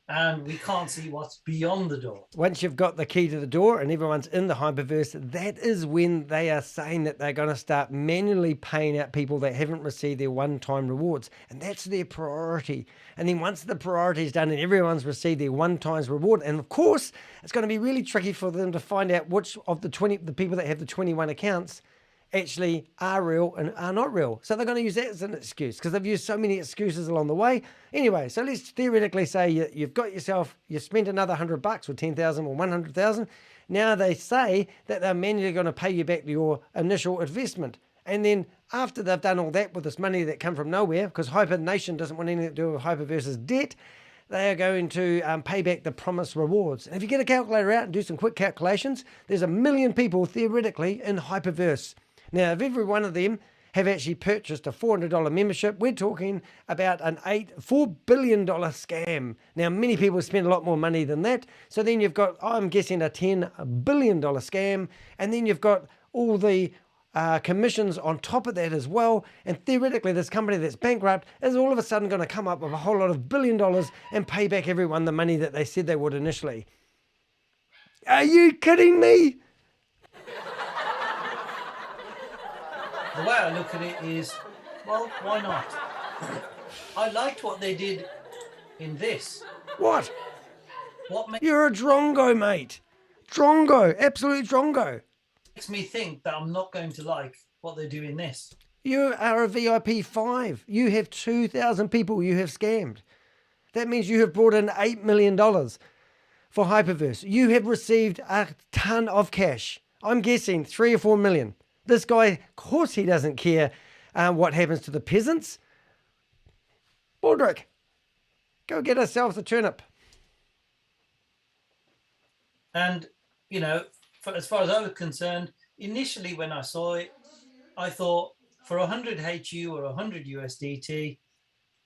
and we can't see what's beyond the door. Once you've got the key to the door and everyone's in the HyperVerse, that is when they are saying that they're going to start manually paying out people that haven't received their one-time rewards. And that's their priority. And then once the priority is done and everyone's received their one-time reward, and of course, it's going to be really tricky for them to find out which of the people that have the 21 accounts actually are real and are not real. So they're going to use that as an excuse because they've used so many excuses along the way. Anyway, so let's theoretically say you've got yourself, you spent another $100 or 10,000 or 100,000. Now they say that they're manually going to pay you back your initial investment. And then after they've done all that with this money that come from nowhere, because HyperNation doesn't want anything to do with HyperVerse's debt, they are going to pay back the promised rewards. And if you get a calculator out and do some quick calculations, there's 1 million people theoretically in HyperVerse. Now, if every one of them have actually purchased a $400 membership, we're talking about an $4 billion scam. Now, many people spend a lot more money than that. So then you've got, I'm guessing, a $10 billion scam. And then you've got all the commissions on top of that as well. And theoretically, this company that's bankrupt is all of a sudden going to come up with a whole lot of $1 billion and pay back everyone the money that they said they would initially. Are you kidding me? The way I look at it is, well, why not? I liked what they did in this. What? What You're a drongo, mate. Drongo, absolute drongo. Makes me think that I'm not going to like what they do in this. You are a VIP 5. You have 2,000 people you have scammed. That means you have brought in $8 million for HyperVerse. You have received a ton of cash. I'm guessing 3 or 4 million. This guy, of course he doesn't care what happens to the peasants. Baldrick, go get ourselves a turnip. And, you know, as far as I was concerned, initially when I saw it, I thought for 100 HU or 100 USDT,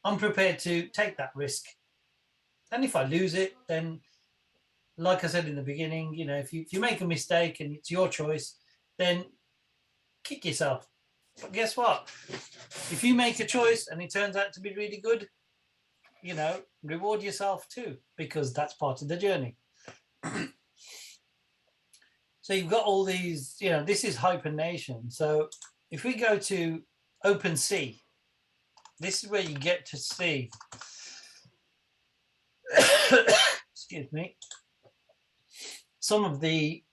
I'm prepared to take that risk. And if I lose it, then, like I said in the beginning, you know, if you make a mistake and it's your choice, then kick yourself. But guess what? If you make a choice and it turns out to be really good, you know, reward yourself too, because that's part of the journey. So you've got all these, you know, this is HyperNation. So if we go to OpenSea, this is where you get to see, excuse me, some of the,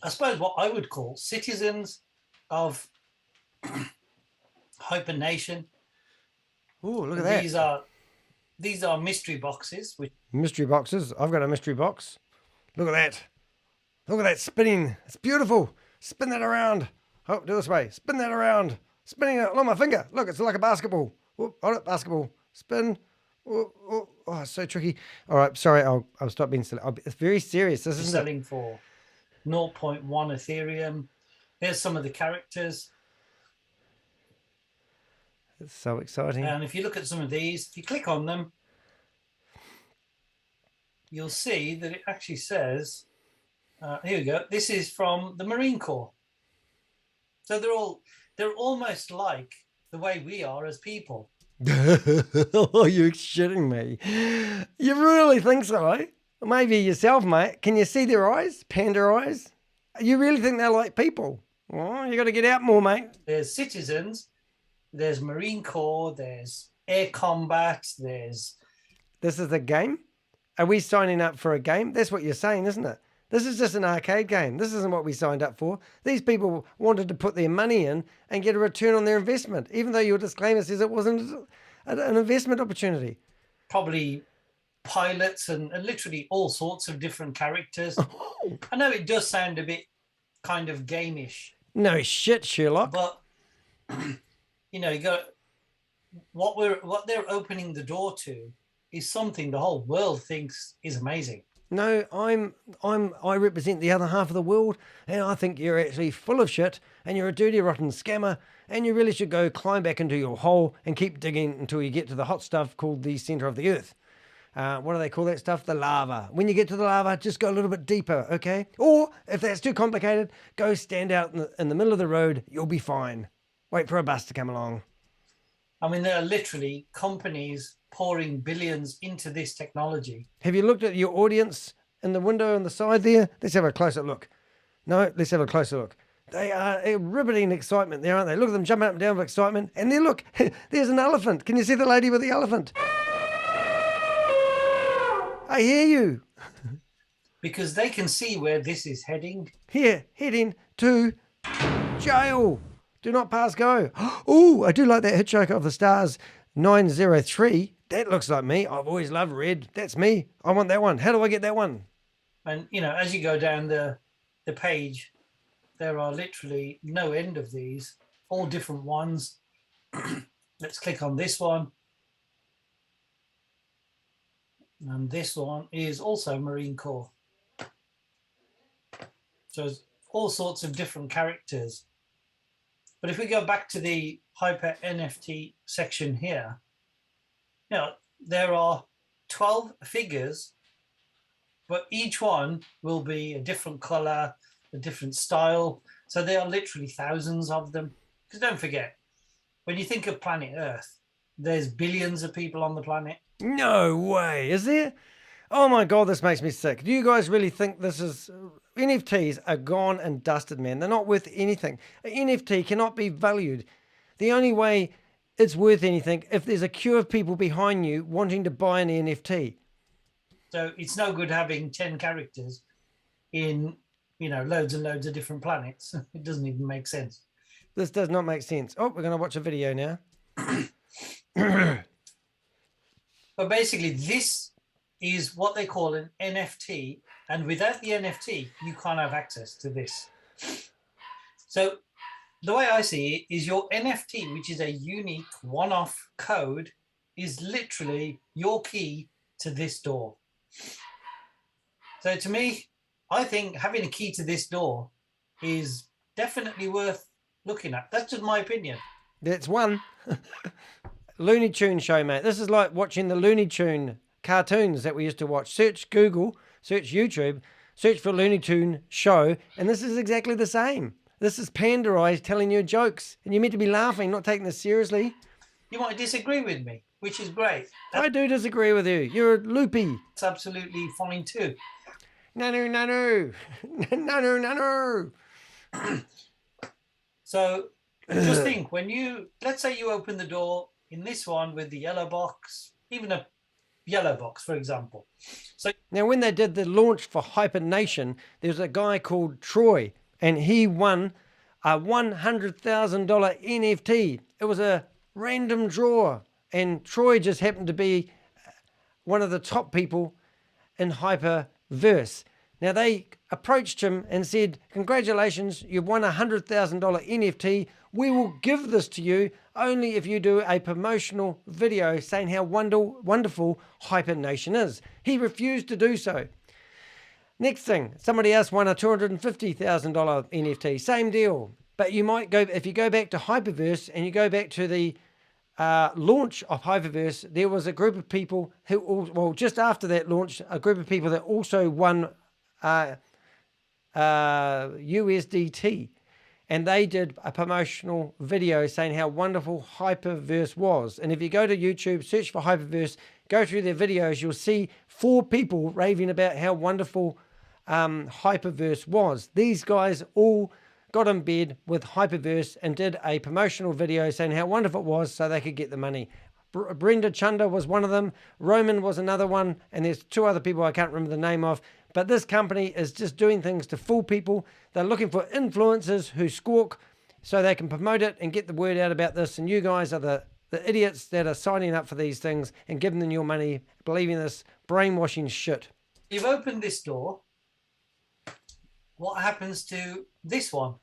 I suppose what I would call citizens of HyperNation. Oh, look at that. These are mystery boxes. Mystery boxes. I've got a mystery box. Look at that. Look at that spinning. It's beautiful. Spin that around. Oh, do this way. Spin that around. Spinning it on my finger. Look, it's like a basketball. Oh, hold it, basketball. Spin. Oh, it's so tricky. All right, sorry. I'll stop being silly. It's very serious. This is selling for 0.1 Ethereum. Here's some of the characters. It's so exciting. And if you look at some of these, if you click on them, you'll see that it actually says, here we go. This is from the Marine Corps. So they're almost like the way we are as people. Oh, you're shitting me. You really think so, eh? Maybe yourself, mate. Can you see their eyes? Panda eyes? You really think they're like people? Oh, you got to get out more, mate. There's citizens, there's Marine Corps, there's air combat, there's... This is a game? Are we signing up for a game? That's what you're saying, isn't it? This is just an arcade game. This isn't what we signed up for. These people wanted to put their money in and get a return on their investment, even though your disclaimer says it wasn't an investment opportunity. Probably pilots and literally all sorts of different characters. Oh. I know it does sound a bit kind of game-ish. No shit, Sherlock. But, you know, you got what they're opening the door to is something the whole world thinks is amazing. No, I represent the other half of the world, and I think you're actually full of shit, and you're a dirty, rotten scammer, and you really should go climb back into your hole and keep digging until you get to the hot stuff called the center of the earth. What do they call that stuff? The lava. When you get to the lava, just go a little bit deeper, okay? Or, if that's too complicated, go stand out in the middle of the road. You'll be fine. Wait for a bus to come along. I mean, there are literally companies pouring billions into this technology. Have you looked at your audience in the window on the side there? Let's have a closer look. No, let's have a closer look. They are riveting excitement there, aren't they? Look at them jumping up and down with excitement. And then look, there's an elephant. Can you see the lady with the elephant? I hear you. Because they can see where this is heading. Here, heading to jail. Do not pass go. Oh, I do like that Hitchhiker of the Stars 903. That looks like me. I've always loved red. That's me. I want that one. How do I get that one? And, you know, as you go down the page, there are literally no end of these, all different ones. Let's click on this one. And this one is also Marine Corps. So it's all sorts of different characters. But if we go back to the Hyper NFT section here, you know, there are 12 figures, but each one will be a different color, a different style. So there are literally thousands of them. Because don't forget, when you think of planet Earth, there's billions of people on the planet. No way. Is there? Oh my God, this makes me sick. Do you guys really think this is... NFTs are gone and dusted, man. They're not worth anything. An NFT cannot be valued. The only way it's worth anything if there's a queue of people behind you wanting to buy an NFT. So it's no good having 10 characters in, you know, loads and loads of different planets. It doesn't even make sense. This does not make sense. Oh, we're going to watch a video now. But basically, this is what they call an NFT. And without the NFT, you can't have access to this. So the way I see it is your NFT, which is a unique one-off code, is literally your key to this door. So to me, I think having a key to this door is definitely worth looking at. That's just my opinion. That's one. Looney Tune show, mate. This is like watching the Looney Tune cartoons that we used to watch. Search Google, search YouTube, search for Looney Tune show, and this is exactly the same. This is Panda Eyes telling you jokes, and you're meant to be laughing, not taking this seriously. You might disagree with me, which is great. I do disagree with you. You're loopy. That's absolutely fine too. No. No. So just think, when you, let's say you open the door in this one with the yellow box, even a yellow box, for example. So now, when they did the launch for HyperNation, there was a guy called Troy, and he won a $100,000 NFT. It was a random draw, and Troy just happened to be one of the top people in HyperVerse. Now, they approached him and said, congratulations, you've won a $100,000 NFT. We will give this to you only if you do a promotional video saying how wonderful HyperNation is. He refused to do so. Next thing, somebody else won a $250,000 NFT. Same deal. But you might go, if you go back to HyperVerse and you go back to the launch of HyperVerse, there was a group of people who, well, just after that launch, a group of people that also won USDT. And they did a promotional video saying how wonderful HyperVerse was. And if you go to YouTube, search for HyperVerse, go through their videos, you'll see 4 people raving about how wonderful HyperVerse was. These guys all got in bed with HyperVerse and did a promotional video saying how wonderful it was so they could get the money. Brenda Chunda was one of them. Roman was another one. And there's 2 other people I can't remember the name of. But this company is just doing things to fool people. They're looking for influencers who squawk so they can promote it and get the word out about this. And you guys are the idiots that are signing up for these things and giving them your money, believing this brainwashing shit. You've opened this door. What happens to this one?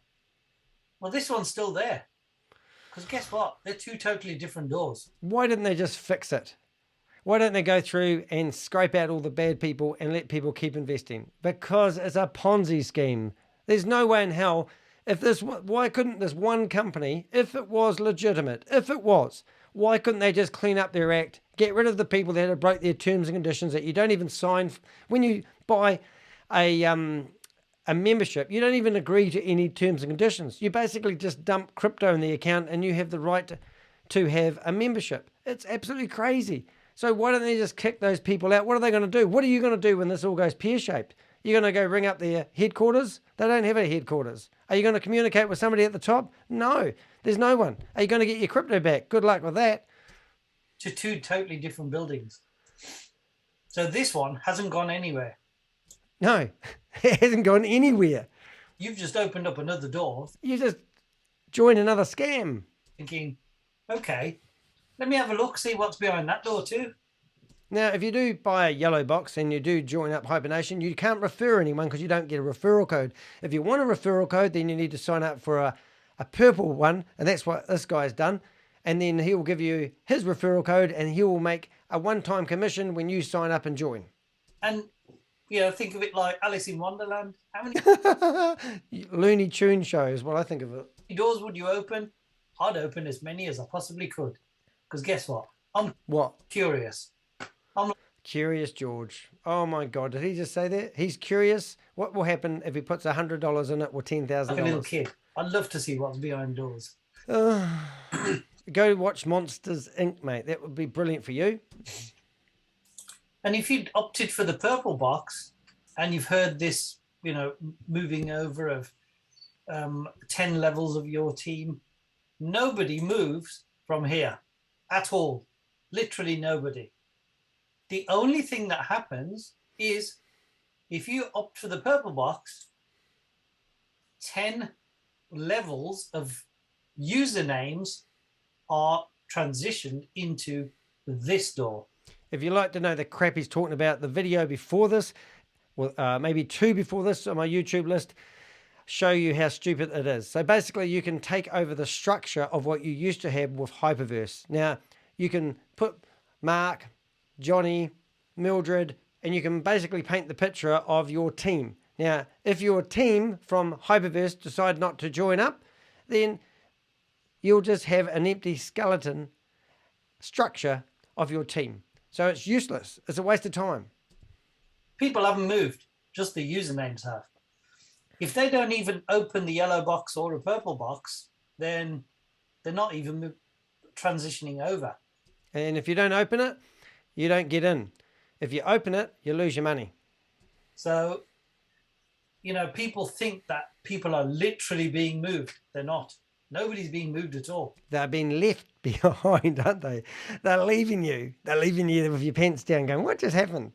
Well, this one's still there. Because guess what? They're 2 totally different doors. Why didn't they just fix it? Why don't they go through and scrape out all the bad people and let people keep investing? Because it's a Ponzi scheme. There's no way in hell. Why couldn't this one company, if it was legitimate, why couldn't they just clean up their act, get rid of the people that have broke their terms and conditions that you don't even sign when you buy a a membership. You don't even agree to any terms and conditions. You basically just dump crypto in the account and you have the right to have a membership. It's absolutely crazy. So why don't they just kick those people out? What are they going to do? What are you going to do when this all goes pear-shaped? You're going to go ring up their headquarters? They don't have a headquarters. Are you going to communicate with somebody at the top? No, there's no one. Are you going to get your crypto back? Good luck with that. To two totally different buildings. So this one hasn't gone anywhere. No, it hasn't gone anywhere. You've just opened up another door. You just joined another scam. Thinking, okay, let me have a look, see what's behind that door too. Now, if you do buy a yellow box and you do join up HyperNation, you can't refer anyone because you don't get a referral code. If you want a referral code, then you need to sign up for a purple one, and that's what this guy's done. And then he will give you his referral code and he will make a one-time commission when you sign up and join. And, think of it like Alice in Wonderland. How many Looney Tune shows, what I think of it. doors would you open? I'd open as many as I possibly could. Because guess what? I'm curious. Curious George. Oh my God, did he just say that? He's curious. What will happen if he puts $100 in it or $10,000? Like a little kid. I'd love to see what's behind doors. Go watch Monsters Inc., mate. That would be brilliant for you. And if you'd opted for the purple box and you've heard this, moving over of 10 levels of your team, nobody moves from here at all. Literally nobody. The only thing that happens is if you opt for the purple box, 10 levels of usernames are transitioned into this door. If you'd like to know the crap he's talking about, the video before this, well, maybe two before this on my YouTube list, show you how stupid it is. So basically you can take over the structure of what you used to have with HyperVerse. Now you can put Mark, Johnny, Mildred, and you can basically paint the picture of your team. Now, if your team from HyperVerse decide not to join up, then you'll just have an empty skeleton structure of your team. So it's useless. It's a waste of time. People haven't moved, just the usernames have. If they don't even open the yellow box or a purple box, then they're not even transitioning over. And if you don't open it, you don't get in. If you open it, you lose your money. So, people think that people are literally being moved. They're not. Nobody's being moved at all. They're being left behind, aren't they? They're leaving you. They're leaving you with your pants down going, what just happened?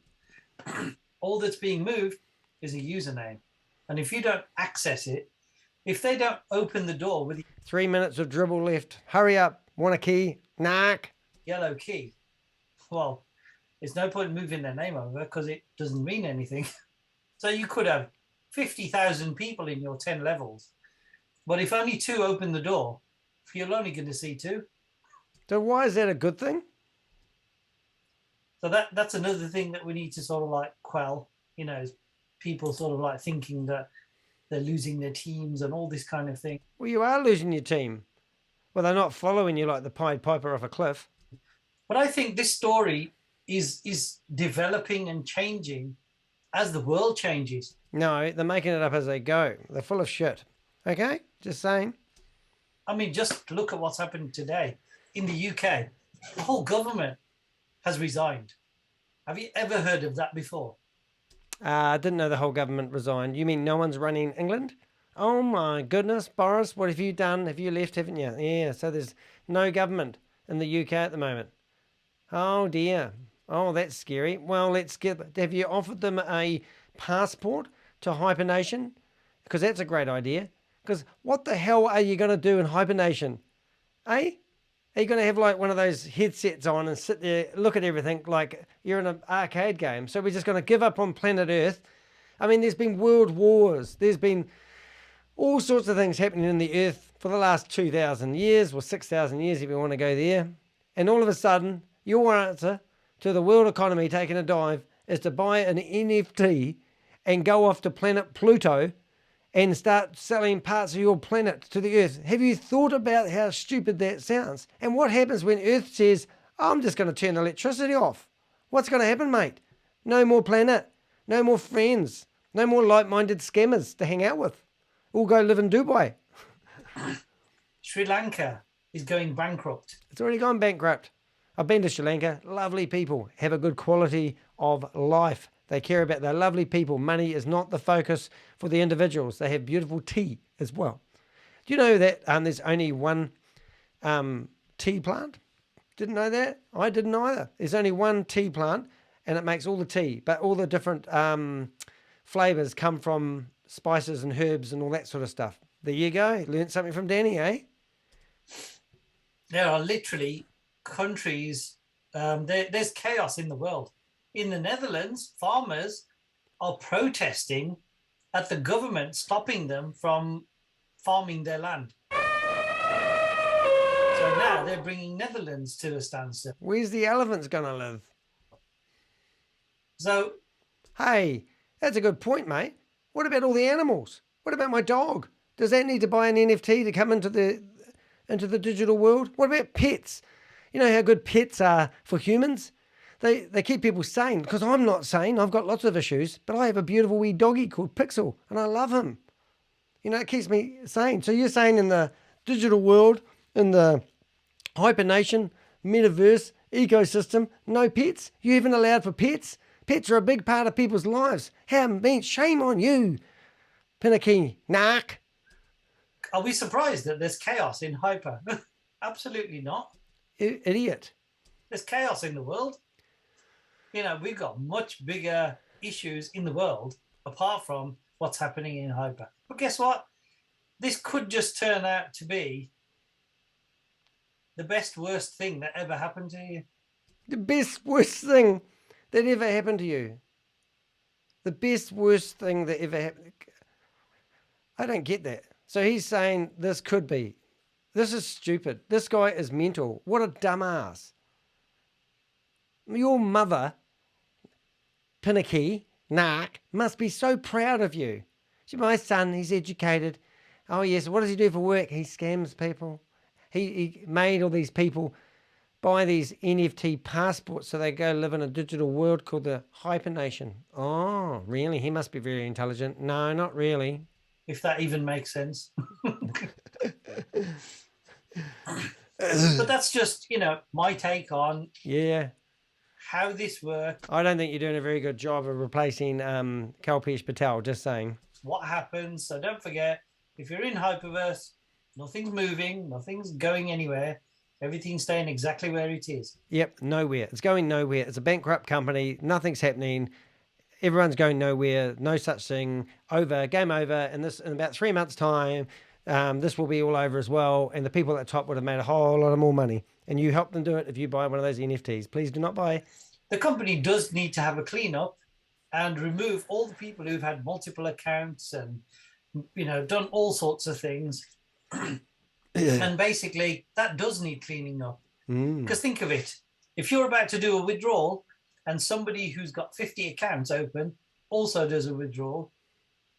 All that's being moved is a username. And if you don't access it, if they don't open the door with 3 minutes of dribble left. Hurry up. Want a key? Knock. Yellow key, well, there's no point moving their name over because it doesn't mean anything. So you could have 50,000 people in your 10 levels. But if only 2 open the door, you're only going to see 2. So why is that a good thing? So that's another thing that we need to sort of quell, is people sort of thinking that they're losing their teams and all this kind of thing. Well, you are losing your team. Well, they're not following you like the Pied Piper off a cliff. But I think this story is developing and changing as the world changes. No, they're making it up as they go. They're full of shit. Okay? Just saying. I mean, just look at what's happened today. In the UK, the whole government has resigned. Have you ever heard of that before? I didn't know the whole government resigned. You mean no one's running England? Oh my goodness, Boris, what have you done? Have you left, haven't you? Yeah, so there's no government in the UK at the moment. Oh dear. Oh, that's scary. Well, have you offered them a passport to HyperNation? Because that's a great idea. Because what the hell are you going to do in HyperNation? Eh? Are you going to have one of those headsets on and sit there, look at everything like you're in an arcade game? So we're just going to give up on planet Earth. I mean, there's been world wars. There's been all sorts of things happening in the Earth for the last 2,000 years or 6,000 years if you want to go there. And all of a sudden, your answer to the world economy taking a dive is to buy an NFT and go off to planet Pluto and start selling parts of your planet to the Earth. Have you thought about how stupid that sounds? And what happens when Earth says, I'm just going to turn electricity off? What's going to happen, mate? No more planet, no more friends, No more like-minded scammers to hang out with. All go live in Dubai. Sri Lanka is going bankrupt. It's already gone bankrupt. I've been to Sri Lanka. Lovely people. Have a good quality of life. They care about their lovely people. Money is not the focus for the individuals. They have beautiful tea as well. Do you know that there's only one tea plant? Didn't know that? I didn't either. There's only one tea plant and it makes all the tea, but all the different flavors come from spices and herbs and all that sort of stuff. There you go. Learned something from Danny, eh? There are literally countries, there's chaos in the world. In the Netherlands, farmers are protesting at the government stopping them from farming their land. So now they're bringing Netherlands to a standstill. Where's the elephants going to live? So, hey, that's a good point, mate. What about all the animals? What about my dog? Does that need to buy an NFT to come into the digital world? What about pets? You know how good pets are for humans? They keep people sane, because I'm not sane. I've got lots of issues, but I have a beautiful wee doggy called Pixel, and I love him. You know, it keeps me sane. So you're saying in the digital world, in the HyperNation, MetaVerse ecosystem, no pets? You even allowed for pets? Pets are a big part of people's lives. Shame on you, Pinakee Naik. Are we surprised that there's chaos in Hyper? Absolutely not. Idiot. There's chaos in the world. You know, we've got much bigger issues in the world apart from what's happening in Hyper. But guess what? This could just turn out to be the best, worst thing that ever happened to you. The best, worst thing that ever happened to you. The best, worst thing that ever happened. I don't get that. So he's saying this could be. This is stupid. This guy is mental. What a dumbass. Your mother, Pinakee Naik, must be so proud of you. My son, he's educated. Oh yes, what does he do for work? He scams people. He made all these people buy these NFT passports so they go live in a digital world called the HyperNation. Oh, really? He must be very intelligent. No, not really. If that even makes sense. But that's just, you know, my take on how this works. I don't think you're doing a very good job of replacing Kalpesh Patel, just saying. What happens? So don't forget, if you're in HyperVerse, nothing's moving, nothing's going anywhere. Everything's staying exactly where it is. Yep, nowhere. It's going nowhere. It's a bankrupt company. Nothing's happening. Everyone's going nowhere. No such thing. Over. Game over. And this in about 3 months' time, this will be all over as well. And the people at the top would have made a whole lot of more money. And you help them do it if you buy one of those NFTs. Please do not buy. The company does need to have a cleanup and remove all the people who've had multiple accounts and, you know, done all sorts of things. And basically, that does need cleaning up. Because think of it. If you're about to do a withdrawal and somebody who's got 50 accounts open also does a withdrawal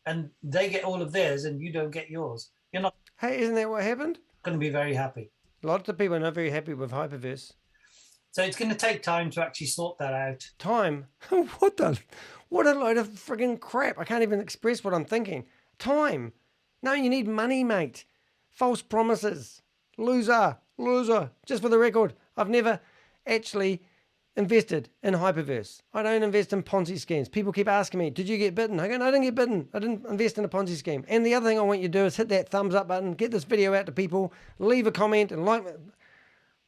and they get all of theirs and you don't get yours, you're not... Hey, isn't that what happened? Going to be very happy. Lots of people are not very happy with HyperVerse. So it's going to take time to actually sort that out. Time? What a load of friggin' crap. I can't even express what I'm thinking. Time. No, you need money, mate. False promises. Loser. Just for the record, I've never actually invested in HyperVerse. I don't invest in Ponzi schemes. People keep asking me, did you get bitten? I go, no, I didn't get bitten. I didn't invest in a Ponzi scheme. And the other thing I want you to do is hit that thumbs up button, get this video out to people, leave a comment and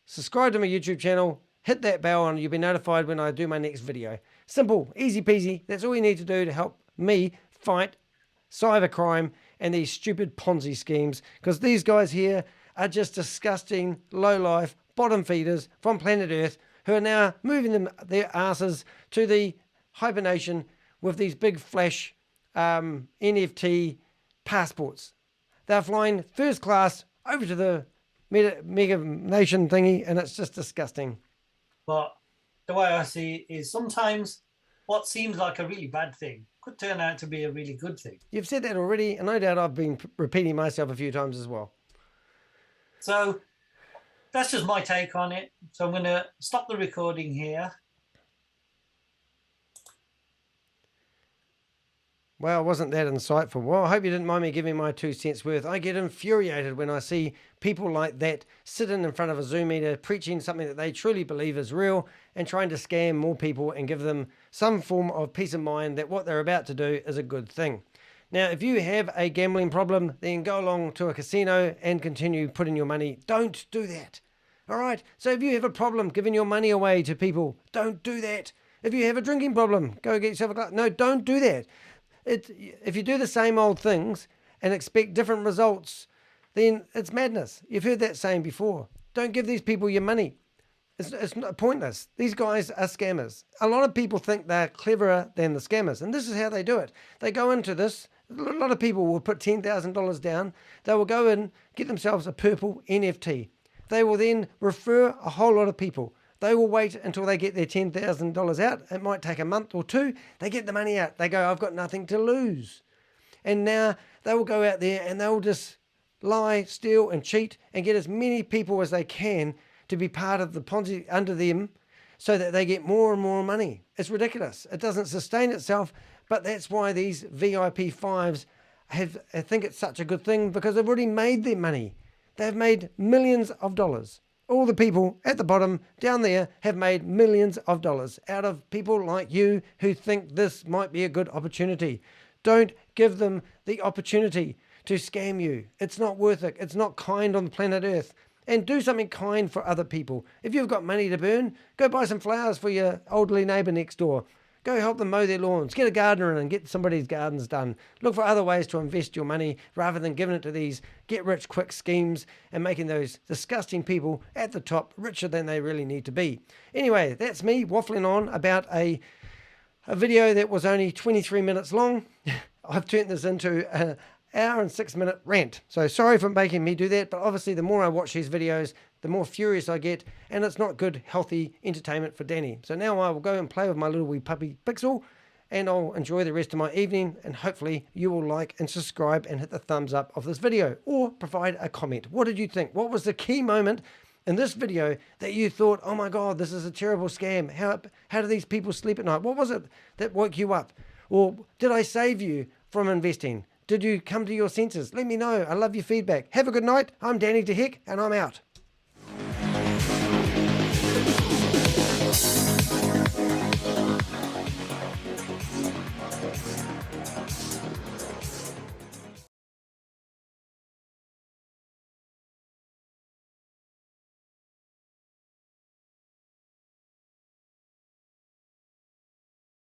subscribe to my YouTube channel, hit that bell and you'll be notified when I do my next video. Simple, easy peasy. That's all you need to do to help me fight cybercrime and these stupid Ponzi schemes, because these guys here are just disgusting, low-life, bottom feeders from planet Earth who are now moving their asses to the HyperNation with these big flash NFT passports. They're flying first class over to the mega nation thingy, and it's just disgusting. But the way I see it is sometimes what seems like a really bad thing could turn out to be a really good thing. You've said that already, and no doubt I've been repeating myself a few times as well. So that's just my take on it. So I'm going to stop the recording here. Well, wasn't that insightful? Well, I hope you didn't mind me giving my 2 cents worth. I get infuriated when I see people like that sitting in front of a Zoom meter preaching something that they truly believe is real and trying to scam more people and give them some form of peace of mind that what they're about to do is a good thing. Now, if you have a gambling problem, then go along to a casino and continue putting your money. Don't do that. All right? So if you have a problem giving your money away to people, don't do that. If you have a drinking problem, go get yourself a glass. No, don't do that. If you do the same old things and expect different results, then it's madness. You've heard that saying before. Don't give these people your money. It's pointless. These guys are scammers. A lot of people think they're cleverer than the scammers, and this is how they do it. They go into this. A lot of people will put $10,000 down. They will go and get themselves a purple NFT. They will then refer a whole lot of people. They will wait until they get their $10,000 out. It might take a month or two. They get the money out. They go, I've got nothing to lose. And now they will go out there and they will just lie, steal and cheat and get as many people as they can to be part of the Ponzi under them so that they get more and more money. It's ridiculous. It doesn't sustain itself, but that's why these VIP fives I think it's such a good thing because they've already made their money. They've made millions of dollars. All the people at the bottom down there have made millions of dollars out of people like you who think this might be a good opportunity. Don't give them the opportunity to scam you. It's not worth it. It's not kind on the planet Earth. And do something kind for other people. If you've got money to burn, go buy some flowers for your elderly neighbour next door. Go help them mow their lawns. Get a gardener in and get somebody's gardens done. Look for other ways to invest your money rather than giving it to these get-rich-quick schemes and making those disgusting people at the top richer than they really need to be. Anyway, that's me waffling on about a video that was only 23 minutes long. I've turned this into an hour and 6 minute rant. So sorry for making me do that, but obviously the more I watch these videos, the more furious I get, and it's not good, healthy entertainment for Danny. So now I will go and play with my little wee puppy Pixel, and I'll enjoy the rest of my evening, and hopefully you will like and subscribe and hit the thumbs up of this video, or provide a comment. What did you think? What was the key moment in this video that you thought, oh my God, this is a terrible scam? How do these people sleep at night? What was it that woke you up? Or did I save you from investing? Did you come to your senses? Let me know. I love your feedback. Have a good night. I'm Danny DeHeck, and I'm out.